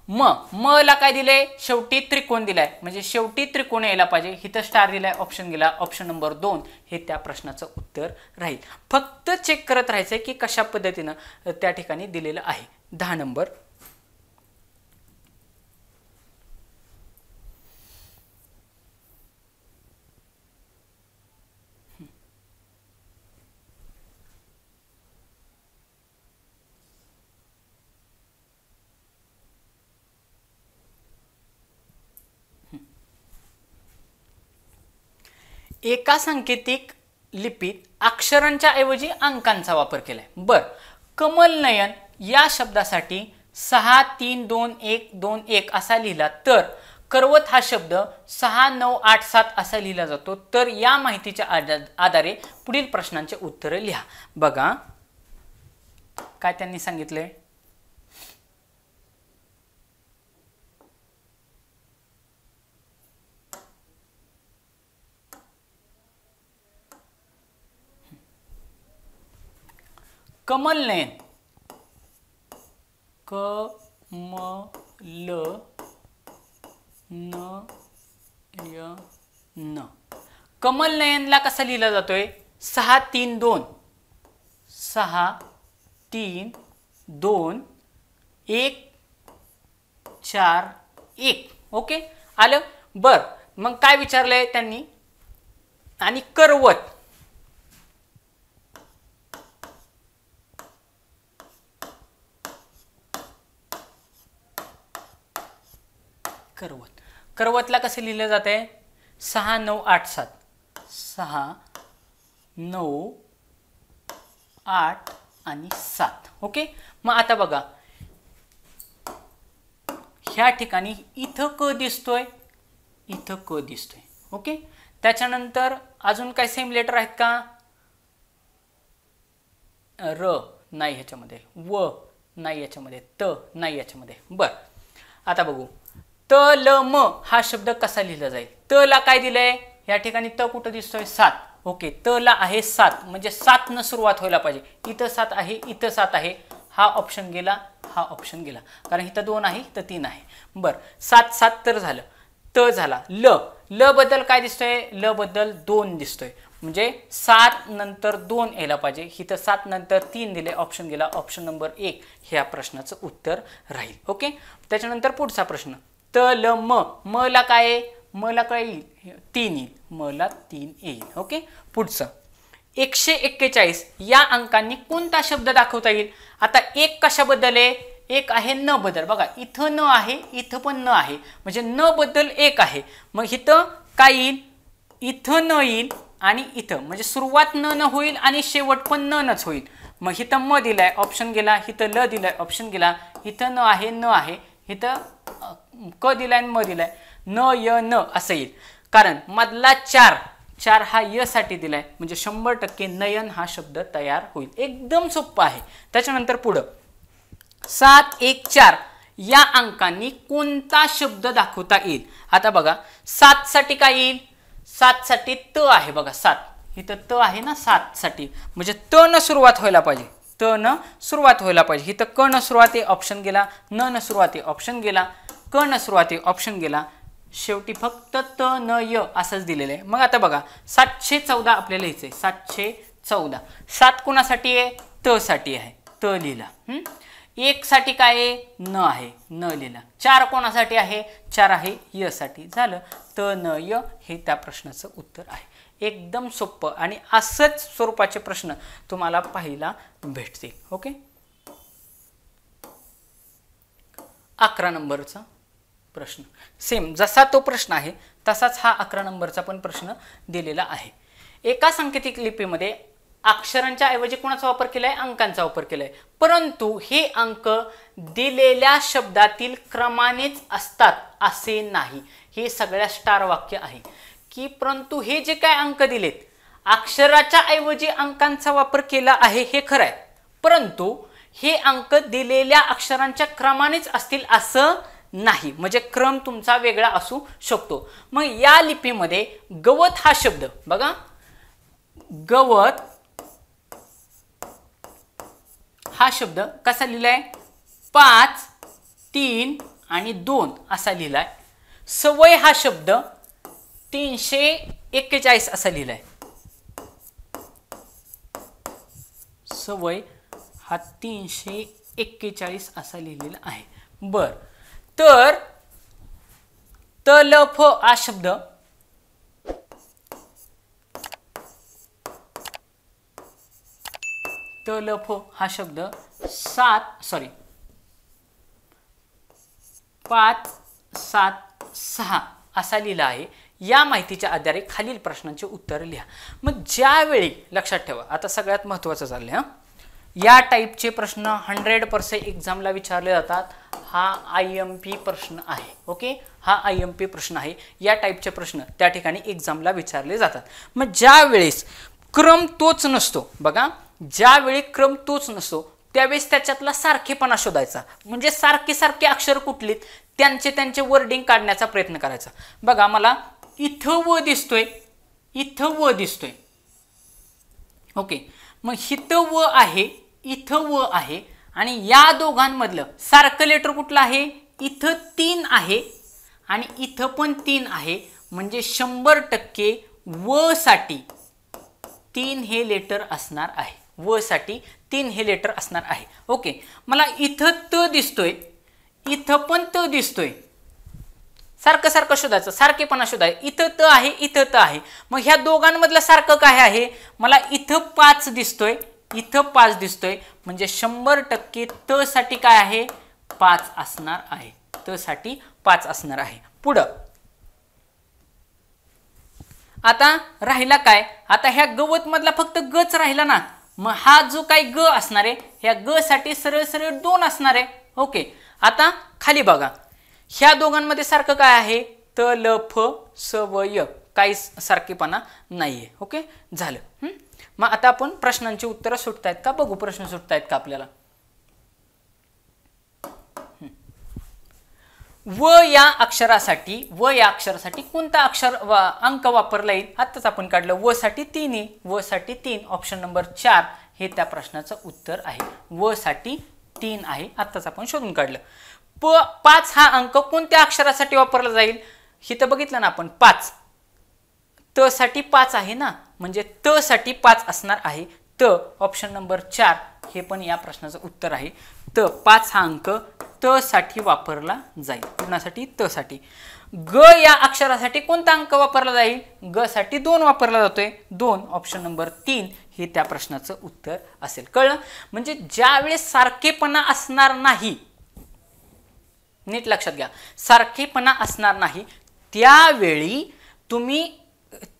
Speaker 1: म ला काय दिलंय? शेवटी त्रिकोण दिलाय, म्हणजे शेवटी त्रिकोण यायला पाहिजे. इथं स्टार दिलाय, ऑप्शन गेला. ऑप्शन नंबर 2 हे त्या प्रश्नाचं उत्तर राहील. फक्त चेक करत राहायचंय की कशा पद्धतीनं त्या ठिकाणी दिलेलं आहे. 10 नंबर. एका सांकेतिक लिपीत अक्षरांच्या ऐवजी अंकांचा वापर केलाय. बर, कमलनयन या शब्दासाठी 6, 3, 2, 1, 2, 1 असा लिहिला तर करवत हा शब्द 6, 9, 8, 7 असा लिहिला जातो. तर या माहितीच्या आधारे पुढील प्रश्नांचे उत्तर लिहा. बघा काय त्यांनी सांगितले. कमलनयन, कमलनयनला कसा लिहिला जातोय? 6, 3, 2, 6, 3, 2, 1, 4, 1. ओके, आलं. बर, मग काय विचारलंय त्यांनी? आणि करवत, क्रवतला कसं लिहिलं जाते 6 9 8 7 6 9 8 आणि 7. ओके, मग आता बघा ह्या ठिकाणी इथं क दिसतोय, इथं क दिसतोय. ओके, त्याच्यानंतर अजून काय सेम लेटर आहेत का? र नाही ह्याच्यामध्ये, व नाही याच्यामध्ये, त नाही याच्यामध्ये. बर, आता बघू त ल म हा शब्द कसा लिहिला जाईल. त ला काय दिलंय या ठिकाणी, त कुठं दिसतोय 7. ओके, त ला आहे 7 म्हणजे 7 न सुरुवात व्हायला पाहिजे. इथं 7 आहे, इथं 7 आहे, हा ऑप्शन गेला, हा ऑप्शन गेला, कारण इथं 2 आहे तर 3 आहे. बर, 7 7 तर झालं. त झाला. ल, ल बद्दल काय दिसतोय, ल बद्दल 2 दिसतोय म्हणजे 7 नंतर 2 यायला पाहिजे. इथं 7 नंतर 3 दिले, ऑप्शन गेला. ऑप्शन नंबर 1 ह्या प्रश्नाचं उत्तर राहील. ओके, त्याच्यानंतर पुढचा प्रश्न त ल म, म ला काय आहे, म ला काय येईल 3 येईल, म ला 3 येईल. ओके, पुढचं 141 या अंकांनी कोणता शब्द दाखवता येईल. आता एक कशाबद्दल आहे, एक आहे न बद्दल. बघा इथं न आहे, इथं पण न आहे म्हणजे न बद्दल एक आहे. मग इथं काय येईल, इथं न येईल आणि इथं म्हणजे सुरुवात न होईल आणि शेवट पण नच होईल. मग इथं म दिलाय, ऑप्शन गेला. इथं ल दिलाय, ऑप्शन गेला. इथं न आहे, न आहे. इथं क दिलाय आणि म दिलाय, न य न असं येईल. कारण मधला 4 हा य साठी दिलाय म्हणजे 100% नयन हा शब्द तयार होईल. एकदम सोपं आहे. त्याच्यानंतर पुढं 7 1 4 या अंकांनी कोणता शब्द दाखवता येईल. आता बघा 7 साठी काय येईल, 7 साठी त आहे. बघा 7 इथं त आहे ना, 7 साठी म्हणजे त न सुरुवात व्हायला पाहिजे, त न सुरुवात व्हायला पाहिजे. इथं क न सुरुवात आहे, ऑप्शन गेला. न सुरुवात आहे, ऑप्शन गेला. क न सुरुवात आहे, ऑप्शन गेला. शेवटी फक्त त न य असंच दिलेलं आहे. मग आता बघा 714 आपल्याला लिहायचंय. 714 7 कोणासाठी आहे, त साठी आहे, त लिहिला. 1 साठी काय आहे, न आहे, न लिहिला. 4 कोणासाठी आहे, 4 आहे य साठी. झालं, त न य हे त्या प्रश्नाचं उत्तर आहे. एकदम सोपं आणि असंच स्वरूपाचे प्रश्न तुम्हाला पाहायला भेटतील. ओके, 11 नंबरचा प्रश्न सेम जसा तो प्रश्न आहे तसाच हा 11 नंबरचा पण प्रश्न दिलेला आहे. एका सांकेतिक लिपीमध्ये अक्षरांच्या ऐवजी कोणाचा वापर केलाय, अंकांचा वापर केलाय. परंतु हे अंक दिलेल्या शब्दातील क्रमानेच असतात असे नाही. हे सगळ्या स्टार वाक्य आहे की परंतु हे जे काय अंक दिलेत अक्षराच्या ऐवजी अंकांचा वापर केला आहे हे खरं आहे, परंतु हे अंक दिलेल्या अक्षरांच्या क्रमानेच असतील असं नाही. म्हणजे क्रम तुमचा वेगळा असू शकतो. मग या लिपीमध्ये गवत हा शब्द बघा, गवत हा शब्द कसा लिहिलाय, 5 3 आणि 2 असा लिहिलाय. सवय हा शब्द 341 असा लिहिलाय. सवय हा 341 असा लिहिलेला आहे. बर, तर तलफ हा शब्द तलफ हा शब्द 5 7 6 असा लिहिला आहे. या माहितीच्या आधारे खालील प्रश्नांचे उत्तर लिहा. मग ज्यावेळी लक्षात ठेवा, आता सगळ्यात महत्त्वाचं चाललंय या टाईपचे प्रश्न 100% एक्झामला विचारले जातात. हा IMP प्रश्न आहे. ओके, हा IMP प्रश्न आहे. या टाईपचे प्रश्न त्या ठिकाणी एक्झामला विचारले जातात. मग ज्या वेळेस क्रम तोच नसतो बघा, ज्यावेळी क्रम तोच नसतो त्यावेळेस त्याच्यातला सारखेपणा शोधायचा. म्हणजे सारखे सारखे अक्षर कुठले त्यांचे वर्डिंग काढण्याचा प्रयत्न करायचा. बघा मला इथं व दिसतोय, इथं व दिसतोय. ओके, मग इथं व आहे, इथं व आहे आणि या दोघांमधलं सारखं लेटर कुठलं आहे, इथं 3 आहे आणि इथं पण 3 आहे. म्हणजे 100% व साठी 3 हे लेटर असणार आहे. व साठी 3 हे लेटर असणार आहे. ओके, मला इथं त दिसतोय, इथं पण त दिसतोय. सारखं सारखं शोधायचं, सारखेपणा शोधायचं. इथं त आहे, इथं त आहे. मग ह्या दोघांमधलं सारखं काय आहे, मला इथं 5 दिसतोय, इथं 5 दिसतोय. म्हणजे 100% त साठी काय आहे, 5 असणार आहे. त साठी 5 असणार आहे. पुढं आता राहिला काय, आता ह्या गवत मधला फक्त गच राहिला ना, मग हा जो काही ग असणार आहे ह्या ग साठी सरळ सरळ 2 असणार आहे. ओके, आता खाली बघा, ह्या दोघांमध्ये सारखं काय आहे, त ल फ स व य, काही सारखेपणा नाहीये. ओके, झालं. मग आता आपण प्रश्नांची उत्तरं सुटतायत का बघू, प्रश्न सुटतायत का आपल्याला. व या अक्षरासाठी कोणता अंक वापरला येईल, आताच आपण काढलं. व साठी 3 आहे, व साठी 3, ऑप्शन नंबर 4 हे त्या प्रश्नाचं उत्तर आहे. व साठी 3 आहे, आताच आपण शोधून काढलं. 5 हा अंक कोणत्या अक्षरासाठी वापरला जाईल, इथं बघितलं ना आपण 5, त साठी 5 आहे ना, म्हणजे त साठी 5 असणार आहे. त ऑप्शन नंबर 4 हे पण या प्रश्नाचं उत्तर आहे. त 5 हा अंक त साठी वापरला जाईल. कोणासाठी, त साठी. ग या अक्षरासाठी कोणता अंक वापरला जाईल, ग साठी 2 वापरला जातोय. 2 ऑप्शन नंबर 3 हे त्या प्रश्नाचं उत्तर असेल. कळलं, म्हणजे ज्यावेळेस सारखेपणा असणार नाही, नीट लक्षात घ्या, सारखेपणा असणार नाही त्यावेळी तुम्ही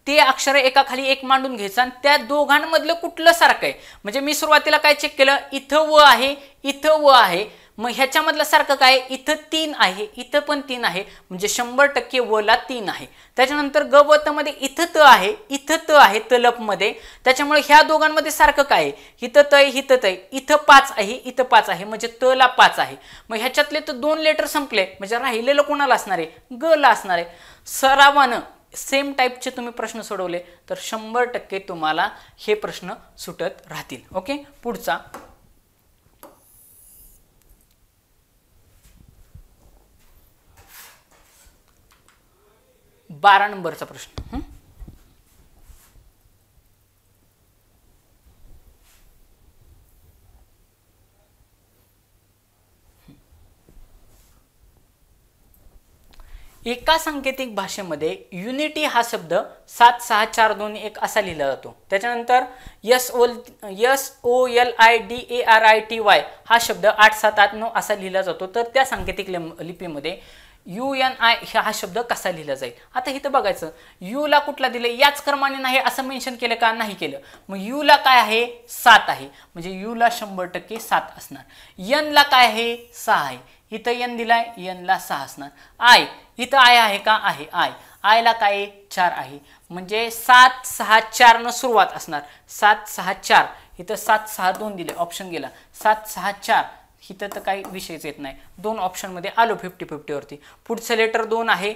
Speaker 1: ते अक्षर एकाखाली एक मांडून घ्यायचं आणि त्या दोघांमधलं कुठलं सारखं आहे. म्हणजे मी सुरुवातीला काय चेक केलं, इथं व आहे, इथं व आहे, मग ह्याच्यामधलं सारखं काय, इथं 3 आहे, इथं पण 3 आहे, म्हणजे 100% व ला 3 आहे. त्याच्यानंतर ग व त मध्ये इथं त आहे, इथं त आहे तलप मध्ये, त्याच्यामुळे ह्या दोघांमध्ये सारखं काय आहे, इथं त आहे, इथं त आहे, इथं 5 आहे, इथं 5 आहे, म्हणजे त ला 5 आहे. मग ह्याच्यातले तर 2 लेटर संपले, म्हणजे राहिलेलं कोणाला असणार आहे, ग ला असणार आहे. सरावानं सेम टाईपचे तुम्ही प्रश्न सोडवले तर 100% तुम्हाला हे प्रश्न सुटत राहतील. ओके, पुढचा 12 नंबरचा प्रश्न. एका सांकेतिक भाषेमध्ये युनिटी हा शब्द 76421 असा लिहिला जातो. त्याच्यानंतर SOLIDARITY हा शब्द 8789 असा लिहिला जातो. तर त्या सांकेतिक लिपीमध्ये UNI हा शब्द कसा लिहिला जाईल. आता इथं बघायचं, यू ला कुठला दिले, याच क्रमाने नाही असं मेन्शन केलं का, नाही केलं. मग यू ला काय आहे, 7 आहे, म्हणजे यू ला 100% 7 असणार. एन ला काय आहे, 6 आहे, इथं एन दिलाय, एन ला 6 असणार. आय, इथं आय आहे का, आहे. आय ला काय 4 आहे, म्हणजे 764 न सुरुवात असणार. 764, इथं 762 दिले, ऑप्शन गेला. 764 इथं तर काही विषयच येत नाही. 2 ऑप्शन मध्ये आलो 50-50 वरती. पुढचं लेटर 2 आहे,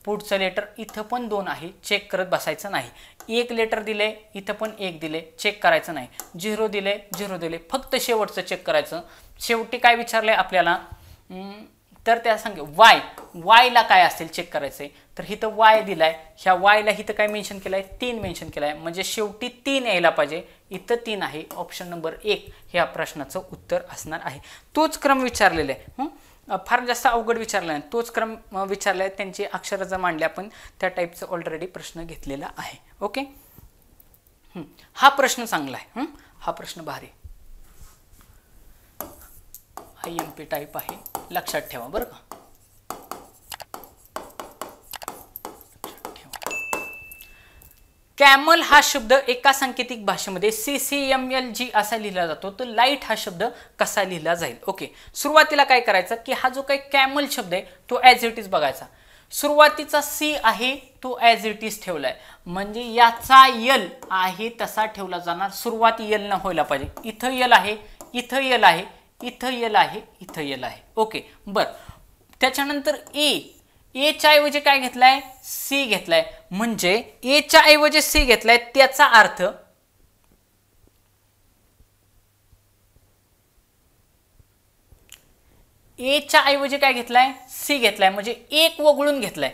Speaker 1: पुढचं लेटर इथं पण 2 आहे, चेक करत बसायचं नाही. 1 लेटर दिले, इथं पण 1 दिले, चेक करायचं नाही. 0 दिले, 0 दिले, फक्त शेवटचं चेक करायचं. शेवटी काय विचारलंय आपल्याला, तर त्या सांगे वाय ला काय असेल चेक करायचंय. तर इथं वाय दिलाय, ह्या वाय ला इथं काय मेन्शन केलंय, 3 मेन्शन केलाय, म्हणजे शेवटी 3 यायला पाहिजे. इथं 3 आहे, ऑप्शन नंबर 1 ह्या प्रश्नाचं उत्तर असणार आहे. तोच क्रम विचारलेला आहे, फार जास्त अवघड विचारला नाही, तोच क्रम विचारलाय. त्यांची अक्षर जर मांडले आपण त्या टाईपचं ऑलरेडी प्रश्न घेतलेला आहे. ओके, हा प्रश्न चांगला आहे, हा प्रश्न भारी, IMP टाईप आहे, लक्षात ठेवा बरं का. कॅमल हा शब्द एका सांकेतिक भाषेमध्ये CCMLG असा लिहिला जातो. तर लाईट हा शब्द कसा लिहिला जाईल. ओके, सुरुवातीला काय करायचं की हा जो काही कॅमल शब्द आहे तो ॲज इट इज बघायचा. सुरुवातीचा C आहे तो ॲज इट इज ठेवलाय, म्हणजे याचा यल आहे तसा ठेवला जाणार. सुरुवात यल न व्हायला पाहिजे. इथं यल आहे, इथं यल आहे, इथं यल आहे, इथं यल आहे. ओके, बरं. त्याच्यानंतर ए च्या ऐवजी काय घेतलाय, सी घेतलाय, म्हणजे ए च्या ऐवजी सी घेतलाय, त्याचा अर्थ ए च्या ऐवजी काय घेतलाय, सी घेतलाय, म्हणजे 1 वगळून घेतलाय.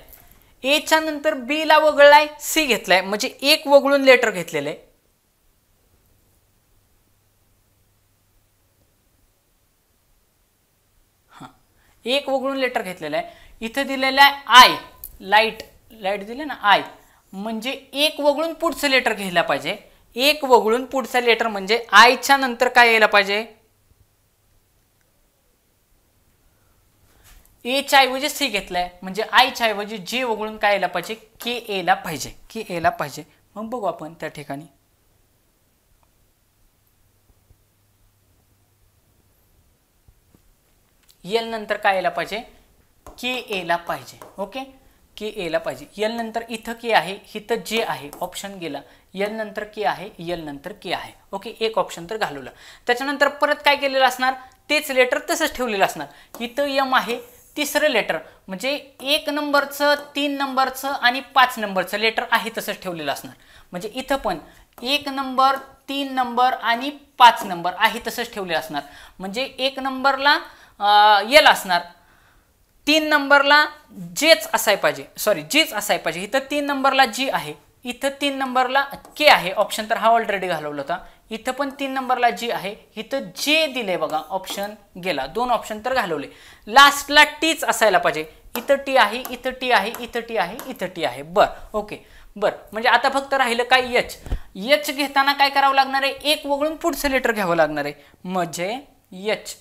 Speaker 1: ए च्या नंतर बी ला वगळलाय, सी घेतलाय, म्हणजे 1 वगळून लेटर घेतलेलं आहे. एक वगळून लेटर घेतलेला आहे. इथं दिलेला आहे आय, लाईट दिले ना आय, म्हणजे 1 वगळून पुढचं लेटर घ्यायला पाहिजे. 1 वगळून पुढचं लेटर म्हणजे आयच्या नंतर काय यायला पाहिजे, एच्या ऐवजी सी घेतलाय म्हणजे आयच्या ऐवजी जे वगळून काय यायला पाहिजे, के एला पाहिजे, के एला पाहिजे. मग बघू आपण त्या ठिकाणी एल नंतर काय यायला पाहिजे, के एला पाहिजे. ओके, के एला पाहिजे. एल नंतर इथं के आहे, इथं जे आहे, ऑप्शन गेला. एल नंतर के आहे, एल नंतर के आहे. ओके, एक ऑप्शन तर घालवलं. त्याच्यानंतर परत काय केलेलं असणार, तेच लेटर तसंच ठेवलेलं असणार. इथं एम आहे, तिसरं लेटर म्हणजे 1 नंबरचं, 3 नंबरचं आणि 5 नंबरचं लेटर आहे तसंच ठेवलेलं असणार. म्हणजे इथं पण 1 नंबर, 3 नंबर आणि 5 नंबर आहे तसंच ठेवलेलं असणार. म्हणजे 1 नंबरला एल असणार, 3 नंबरला जेच असाय पाहिजे, सॉरी जीच असाय पाहिजे. इथं 3 नंबरला जी आहे, इथं 3 नंबरला के आहे, ऑप्शन तर हा ऑलरेडी घालवला होता. इथं पण 3 नंबरला जी आहे, इथं जे दिले बघा, ऑप्शन गेला. 2 ऑप्शन तर घालवले. लास्टला टीच असायला पाहिजे. इथं टी आहे, इथं टी आहे, इथं टी आहे, इथं टी आहे. बर, ओके, बर. म्हणजे आता फक्त राहिलं काय, एच. एच घेताना काय करावं लागणार आहे, एक वगळून पुढचं लेटर घ्यावं लागणार आहे. म्हणजे एच,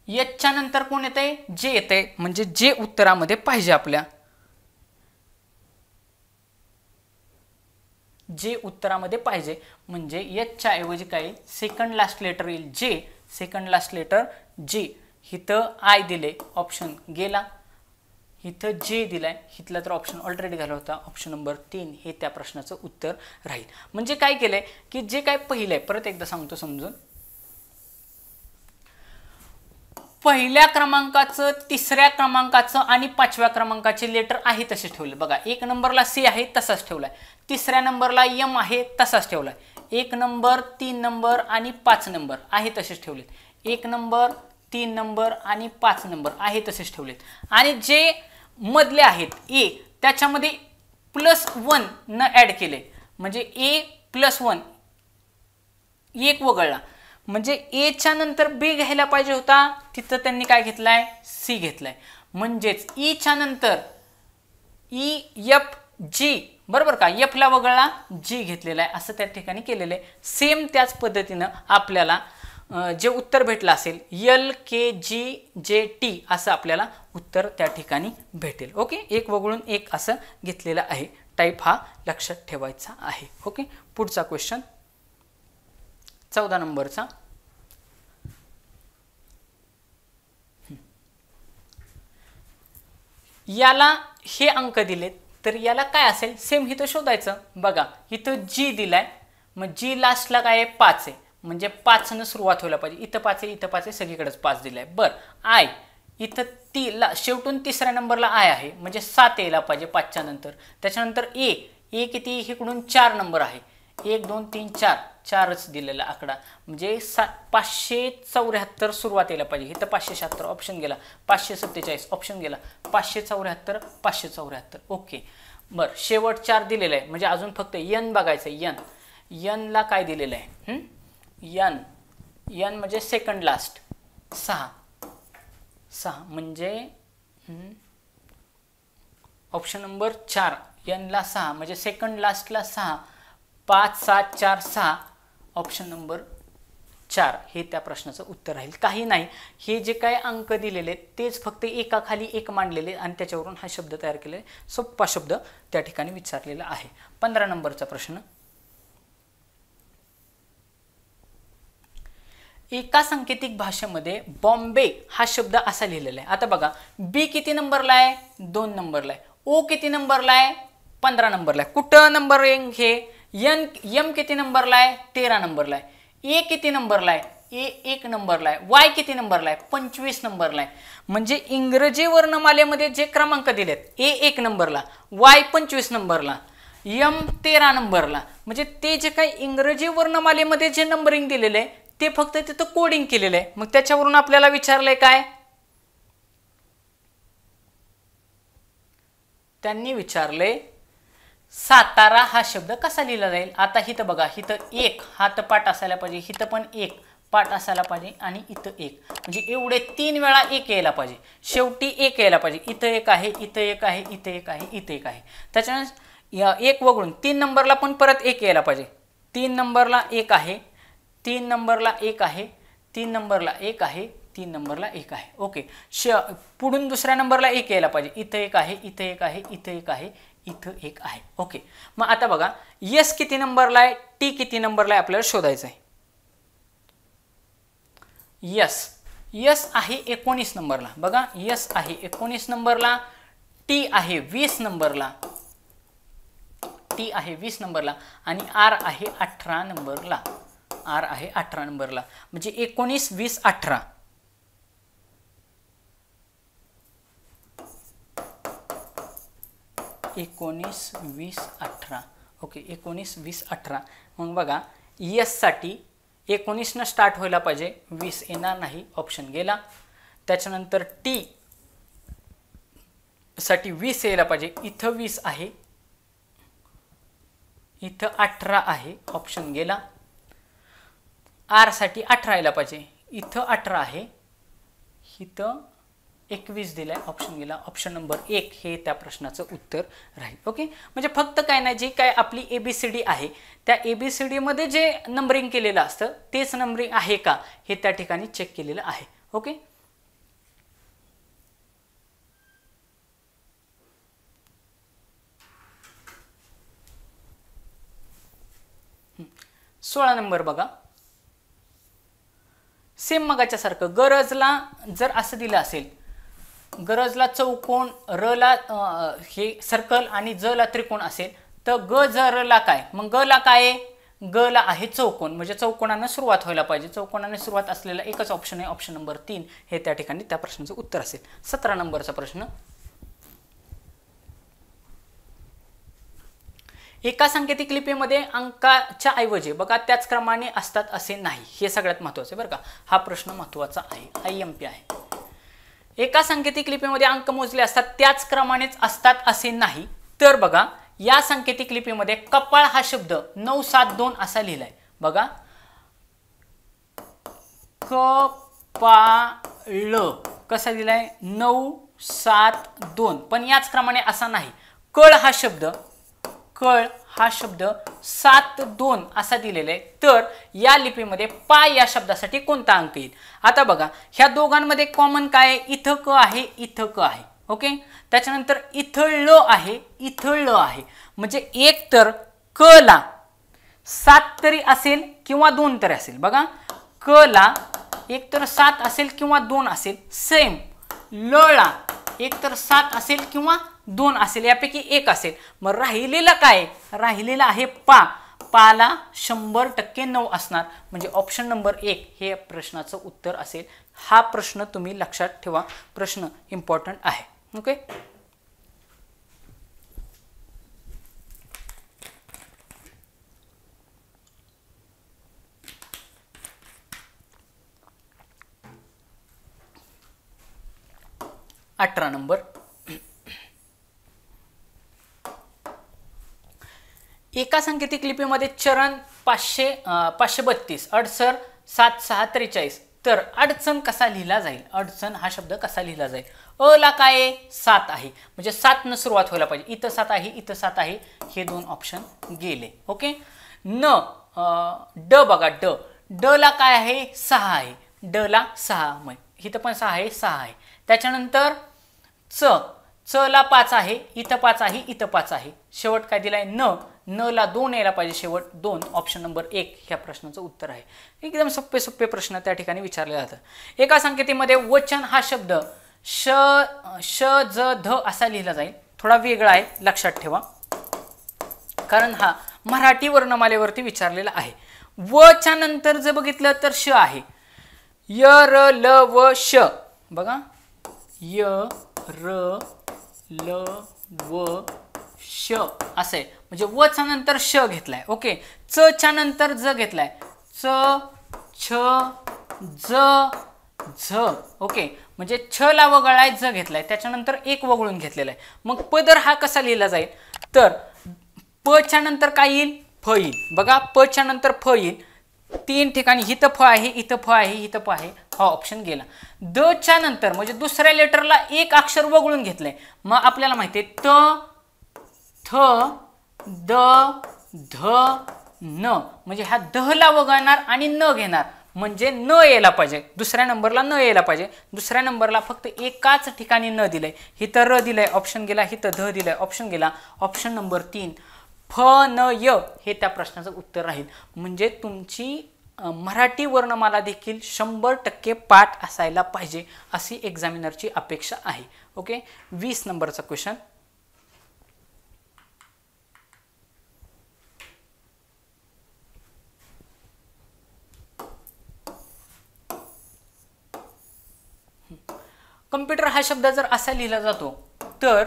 Speaker 1: एचच्या नंतर कोण येतंय, जे येतंय. म्हणजे जे उत्तरामध्ये पाहिजे आपल्या, जे उत्तरामध्ये पाहिजे. म्हणजे एचच्या ऐवजी काय, सेकंड लास्ट लेटर येईल जे, सेकंड लास्ट लेटर जे. इथं आय दिले, ऑप्शन गेला. इथं जे दिलाय, इथला तर ऑप्शन ऑलरेडी घाला होता. ऑप्शन नंबर 3 हे त्या प्रश्नाचं उत्तर राहील. म्हणजे काय केलंय की जे काय पहिलं आहे, परत एकदा सांगतो समजून, पहिल्या क्रमांकाचं, तिसऱ्या क्रमांकाचं आणि 5व्या क्रमांकाचे लेटर आहे तसे ठेवले. बघा, 1 नंबरला सी आहे तसाच ठेवलाय, तिसऱ्या नंबरला एम आहे तसाच ठेवलाय, 1 नंबर, 3 नंबर आणि 5 नंबर आहे तसेच ठेवलेत. 1 नंबर, 3 नंबर आणि 5 नंबर आहे तसेच ठेवलेत. आणि जे मधले आहेत ए, त्याच्यामध्ये +1 न ऍड केले. म्हणजे ए +1 एक वगळला. म्हणजे एच्या नंतर बी घ्यायला पाहिजे होता, तिथं त्यांनी काय घेतलाय, सी घेतलाय. म्हणजेच ईच्या नंतर ई, एफ, जी, बरोबर का, एफ ला वगळला, जी घेतलेला आहे, असं त्या ठिकाणी केलेलं आहे. सेम त्याच पद्धतीनं आपल्याला जे उत्तर भेटलं असेल, एल के जी जे टी असं आपल्याला उत्तर त्या ठिकाणी भेटेल. ओके, एक वगळून एक असं घेतलेलं आहे. टाईप हा लक्षात ठेवायचा आहे. ओके, पुढचा क्वेश्चन 14 नंबरचा. याला हे अंक दिलेत, तर याला काय असेल, सेम इथं शोधायचं. बघा, इथं जी दिलाय, मग जी लास्टला काय आहे, 5 आहे. म्हणजे 5 न सुरुवात व्हायला पाहिजे. इथं 5 आहे, इथं 5 आहे, सगळीकडेच 5 दिलाय. बर, आय, इथं शेवटून तिसऱ्या नंबरला आय आहे, म्हणजे 7 यायला पाहिजे 5च्या नंतर. त्याच्यानंतर ए, ए किती, इकडून 4 नंबर आहे, 1 2 3 4, 4च दिलेला आकडा. म्हणजे 574 सुरुवात यायला पाहिजे. इथं 576 ऑप्शन गेला, 547 ऑप्शन गेला, 574 574. ओके, बर. शेवट 4 दिलेला आहे, म्हणजे अजून फक्त एन बघायचं. एन ला काय दिलेलं आहे, एन, एन म्हणजे सेकंड लास्ट 6 म्हणजे ऑप्शन नंबर 4, एन ला 6 म्हणजे सेकंड लास्टला 6, 5 7 4 6, ऑप्शन नंबर 4 हे त्या प्रश्नाचं उत्तर राहील. काही नाही, हे जे काय अंक दिलेले तेच फक्त एकाखाली एक मांडलेले आणि त्याच्यावरून हा शब्द तयार केलेला, सोपा शब्द त्या ठिकाणी विचारलेला आहे. 15 नंबरचा प्रश्न. एका सांकेतिक भाषेमध्ये बॉम्बे हा शब्द असा लिहिलेला आहे. आता बघा, बी किती नंबरला आहे, 2 नंबरला आहे. ओ किती नंबरला आहे, 15 नंबरला आहे. कुठं नंबर हे, एम किती नंबरला आहे, 13 नंबरला आहे. ए किती नंबरला आहे, ए 1 नंबरला आहे. वाय किती नंबरला आहे, 25 नंबरला आहे. म्हणजे इंग्रजी वर्णमालेमध्ये जे क्रमांक दिलेत, ए 1 नंबरला, वाय 25 नंबरला, एम 13 नंबरला, म्हणजे ते जे काही इंग्रजी वर्णमालेमध्ये जे नंबरिंग दिलेले आहे ते फक्त तिथं कोडिंग केलेलं आहे. मग त्याच्यावरून आपल्याला विचारलंय काय, त्यांनी विचारले सातारा हा शब्द कसा लिहिला जाईल. आता इथं बघा, इथं 1 हा तर पाठ असायला पाहिजे, इथं पण 1 पाठ असायला पाहिजे आणि इथं 1, म्हणजे एवढे 3 वेळा 1 यायला पाहिजे. शेवटी 1 यायला पाहिजे. इथं 1 आहे, इथं 1 आहे, इथं 1 आहे, इथं 1 आहे. त्याच्यानंतर 1 वगळून 3 नंबरला पण परत 1 यायला पाहिजे. 3 नंबरला 1 आहे, 3 नंबरला 1 आहे, 3 नंबरला 1 आहे, 3 नंबरला 1 आहे. ओके. पुढून दुसऱ्या नंबरला 1 यायला पाहिजे. इथं 1 आहे, इथं 1 आहे, इथं 1 आहे, इथं 1 आहे. ओके. मग आता बघा यस किती नंबरला आहे, टी किती नंबरला आहे आपल्याला शोधायचं आहे. यस आहे 19 नंबरला. बघा यस आहे 19 नंबरला, टी आहे 20 नंबरला, टी आहे 20 नंबरला आणि आर आहे 18 नंबरला. आर आहे 18 नंबरला. म्हणजे 19 20 18. ओके. 19 20 18. मग बघा यस साठी 19 न स्टार्ट व्हायला पाहिजे, 20 येणार नाही, ऑप्शन गेला. त्याच्यानंतर टी साठी 20 यायला पाहिजे, इथं 20 आहे, इथं 18 आहे, ऑप्शन गेला. आर साठी 18 यायला पाहिजे, इथं 18 आहे, इथं 21 दिलाय, ऑप्शन गेला. ऑप्शन नंबर 1 हे त्या प्रश्नाचं उत्तर राहील. ओके. म्हणजे फक्त काय नाही, जी काय आपली ABCD आहे त्या ABCD मध्ये जे नंबरिंग केलेलं असतं तेच नंबरिंग आहे का हे त्या ठिकाणी चेक केलेलं आहे. ओके. सोळा नंबर बघा. सेम मगाच्या सारखं गरजला जर असं दिलं असेल, गरजला चौकोन, रला हे सर्कल आणि जला त्रिकोण असेल तर ग जरला काय, मग गला काय आहे, गला आहे चौकोन, म्हणजे चौकोनाने सुरुवात व्हायला पाहिजे. चौकोनाने सुरुवात असलेला एकच ऑप्शन आहे, ऑप्शन नंबर 3 हे त्या ठिकाणी त्या प्रश्नाचं उत्तर असेल. 17 नंबरचा प्रश्न. एका सांकेतिक लिपीमध्ये अंकाच्या ऐवजी बघा त्याच क्रमाने असतात असे नाही. हे सगळ्यात महत्त्वाचं आहे बरं का. हा प्रश्न महत्त्वाचा आहे, IMP आहे. एका सांकेतिक लिपीमध्ये अंक मोजले असतात त्याच क्रमानेच असतात असे नाही. तर बघा या सांकेतिक लिपीमध्ये कपाळ हा शब्द 972 असा लिहिलाय. बघा कपाळ कसा लिहिलाय 972, पण याच क्रमाने असा नाही. कळ हा शब्द 72 असा दिलेला आहे. तर या लिपीमध्ये पाय या शब्दासाठी कोणता अंक येईल. आता बघा ह्या दोघांमध्ये कॉमन काय आहे, इथं क आहे, इथं क आहे. ओके. त्याच्यानंतर इथं ल आहे, इथं ल आहे. म्हणजे एक तर क ला 7 तरी असेल किंवा 2 तरी असेल. बघा क ला एक तर 7 असेल किंवा 2 असेल. सेम ल ला एक तर 7 असेल किंवा 2 असेल, यापैकी एक असेल. मग राहिलेला काय, राहिलेला आहे पाला 100% 9 असणार. म्हणजे ऑप्शन नंबर 1 हे प्रश्नाचं उत्तर असेल. हा प्रश्न तुम्ही लक्षात ठेवा, प्रश्न इम्पॉर्टंट आहे. ओके. अठरा नंबर. एका सांकेतिक लिपीमध्ये चरण 532, अडसर 7643. तर अडचण कसा लिहिला जाईल, अडचण हा शब्द कसा लिहिला जाईल. अ ला काय आहे 7 आहे, म्हणजे 7 न सुरुवात व्हायला पाहिजे. इथं 7 आहे, इथं 7 आहे, हे 2 ऑप्शन गेले. ओके. ड बघा ड ला काय आहे 6 आहे, ड ला 6, मग इथं पण 6 आहे, 6 आहे. त्याच्यानंतर च ला 5 आहे, इथं 5 आहे, इथं 5 आहे. शेवट काय दिलाय न ला 2 यायला पाहिजे, शेवट 2. ऑप्शन नंबर 1 ह्या प्रश्नाचं उत्तर आहे. एकदम सोपे प्रश्न त्या ठिकाणी विचारले जातात. एका संकेतीमध्ये वचन हा शब्द श ज ध असा लिहिला जाईल. थोडा वेगळा आहे, लक्षात ठेवा, कारण हा मराठी वर्णमालेवरती विचारलेला आहे. व च्या नंतर जर बघितलं तर श आहे. य र ल व श. बघा य र ल व श असे, म्हणजे व च्या नंतर श घेतलाय. ओके. च च्या नंतर ज घेतलाय, च छ ज झ. ओके. म्हणजे छ ला वगळलाय, ज घेतलाय, त्याच्यानंतर एक वगळून घेतलेला आहे. मग पदर हा कसा लिहिला जाईल, तर प च्या नंतर काय येईल, फ येईल. बघा प च्या नंतर फ येईल. 3 ठिकाणी इथं फ आहे, इथं फ आहे, इथं फ आहे, हा ऑप्शन गेला. द च्या नंतर म्हणजे दुसऱ्या लेटरला एक अक्षर वगळून घेतलंय. मग आपल्याला माहिती आहे त थ द ध न, म्हणजे हा ध ला वगळणार आणि न घेणार. म्हणजे न यायला पाहिजे, दुसऱ्या नंबरला न यायला पाहिजे. दुसऱ्या नंबरला फक्त एकाच ठिकाणी न दिलंय, हिथं र दिलंय ऑप्शन गेला, हिथं ध दिलंय ऑप्शन गेला. ऑप्शन नंबर 3 फ न य हे त्या प्रश्नाचं उत्तर राहील. म्हणजे तुमची मराठी वर्णमाला देखील 100% पाठ असायला पाहिजे अशी एक्झामिनरची अपेक्षा आहे. ओके, 20 नंबरचा क्वेश्चन. कम्प्युटर हा शब्द जर असा लिहिला जातो तर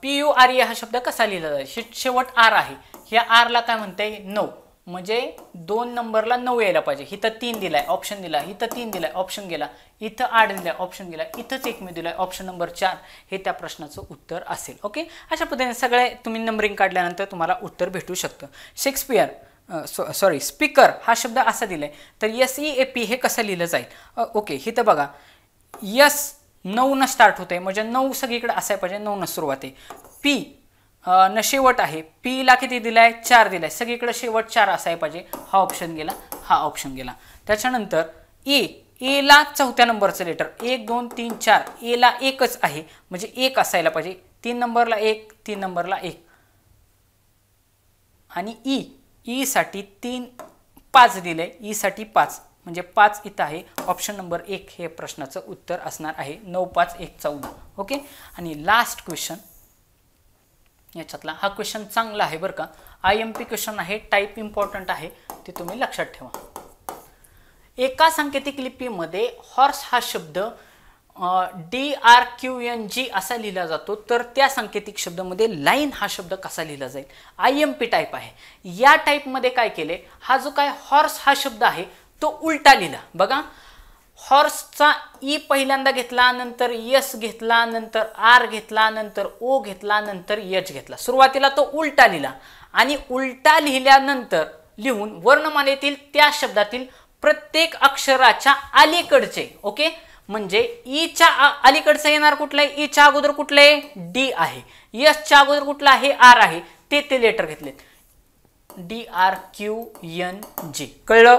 Speaker 1: PURE हा शब्द कसा लिहिला जाईल? शेवट आर आहे, ह्या आरला काय म्हणते 9, म्हणजे 2 नंबरला 9 यायला पाहिजे. इथं 3 दिलाय ऑप्शन दिला, इथं 3 दिलाय ऑप्शन गेला, इथं 8 दिलाय ऑप्शन गेला, इथंच 1 मी दिलाय ऑप्शन नंबर 4 हे त्या प्रश्नाचं उत्तर असेल. ओके, अशा पद्धतीने सगळे तुम्ही नंबरिंग काढल्यानंतर तुम्हाला उत्तर भेटू शकतं. स्पीकर हा शब्द असा दिलाय तर SEAP हे कसं लिहिलं जाईल? ओके, इथं बघा यस 9 न स्टार्ट होते म्हणजे 9 सगळीकडे असायला पाहिजे, 9 न सुरुवात आहे. पी न शेवट आहे, पी ला किती दिलाय? 4 दिलाय, सगळीकडे शेवट 4 असायला पाहिजे. हा ऑप्शन गेला, हा ऑप्शन गेला. त्याच्यानंतर ए ला चौथ्या नंबरचं लेटर 1 2 3 4, ए ला एकच आहे म्हणजे 1 असायला पाहिजे. 3 नंबरला 1, 3 नंबरला 1 आणि ई साठी 3 5 दिले, ई साठी 5 म्हणजे 5 इथं आहे. ऑप्शन नंबर 1 हे प्रश्नाचं उत्तर असणार आहे. 9 5 1 14. ओके, आणि लास्ट क्वेश्चन याच्यातला हा क्वेश्चन चांगला आहे बरं का, IMP क्वेश्चन आहे, टाईप इम्पॉर्टंट आहे, ते तुम्ही लक्षात ठेवा. एका सांकेतिक लिपीमध्ये हॉर्स हा शब्द DRQNG असा लिहिला जातो तर त्या सांकेतिक शब्दामध्ये लाईन हा शब्द कसा लिहिला जाईल? IMP टाईप आहे. या टाईपमध्ये काय केले, हा जो काय हॉर्स हा शब्द आहे तो उलटा लिहिला. बघा, हॉर्सचा ई पहिल्यांदा घेतला, नंतर यस घेतला, नंतर आर घेतला, नंतर ओ घेतला, नंतर एच घेतला. सुरुवातीला तो उलटा लिहिला आणि उलटा लिहिल्यानंतर लिहून वर्णमालेतील त्या शब्दातील प्रत्येक अक्षराच्या अलीकडचे, ओके, म्हणजे ईच्या अलीकडचं येणार कुठलं आहे? ईच्या अगोदर कुठलं आहे? डी आहे. यसच्या अगोदर कुठलं आहे? आर आहे. ते लेटर घेतलेत, DRQNG. कळलं?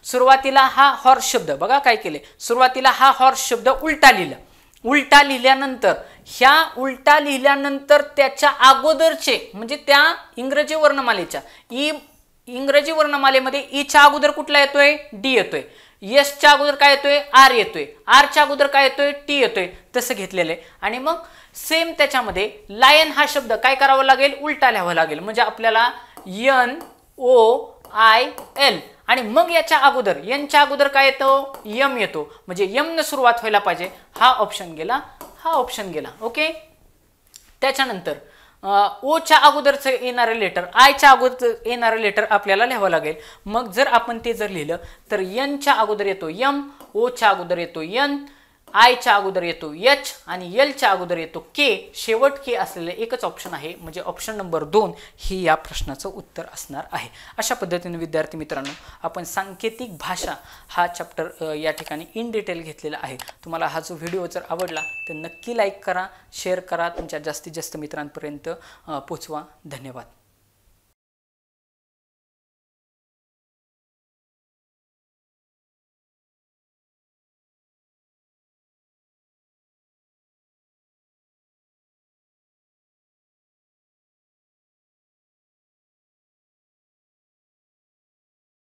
Speaker 1: सुरुवातीला हा हॉर्स शब्द बघा काय केले, सुरुवातीला हा हॉर्स शब्द उलटा लिहिला. उलटा लिहिल्यानंतर उलटा लिहिल्यानंतर त्याच्या अगोदरचे म्हणजे त्या इंग्रजी वर्णमालेच्या इंग्रजी वर्णमालेमध्ये ईच्या अगोदर कुठला येतोय? डी येतोय. यसच्या अगोदर काय येतोय? आर येतोय. आरच्या अगोदर काय येतोय? टी येतोय. तसं घेतलेलं आहे. आणि मग सेम त्याच्यामध्ये लायन हा शब्द काय करावा लागेल? उलटा लिहावा लागेल. म्हणजे आपल्याला NOIL आणि मग याच्या अगोदर यांच्या अगोदर काय येतो? यम येतो. म्हणजे यम न सुरुवात व्हायला पाहिजे. हा ऑप्शन गेला, हा ऑप्शन गेला. ओके, त्याच्यानंतर ओच्या अगोदरचं येणारं लेटर, आयच्या अगोदर येणारं लेटर आपल्याला लिहावं लागेल. मग जर आपण ते जर लिहिलं तर यनच्या अगोदर येतो यम, ओच्या अगोदर येतो यन, आयच्या अगोदर येतो एच आणि एलच्या अगोदर येतो के. शेवट के असलेलं एकच ऑप्शन आहे म्हणजे ऑप्शन नंबर 2 ही या प्रश्नाचं उत्तर असणार आहे. अशा पद्धतीने विद्यार्थी मित्रांनो आपण सांकेतिक भाषा हा चॅप्टर या ठिकाणी इन डिटेल घेतलेला आहे. तुम्हाला हा जो व्हिडिओ जर आवडला तर नक्की लाईक करा, शेअर करा, तुमच्या जास्तीत जास्त मित्रांपर्यंत पोचवा. धन्यवाद.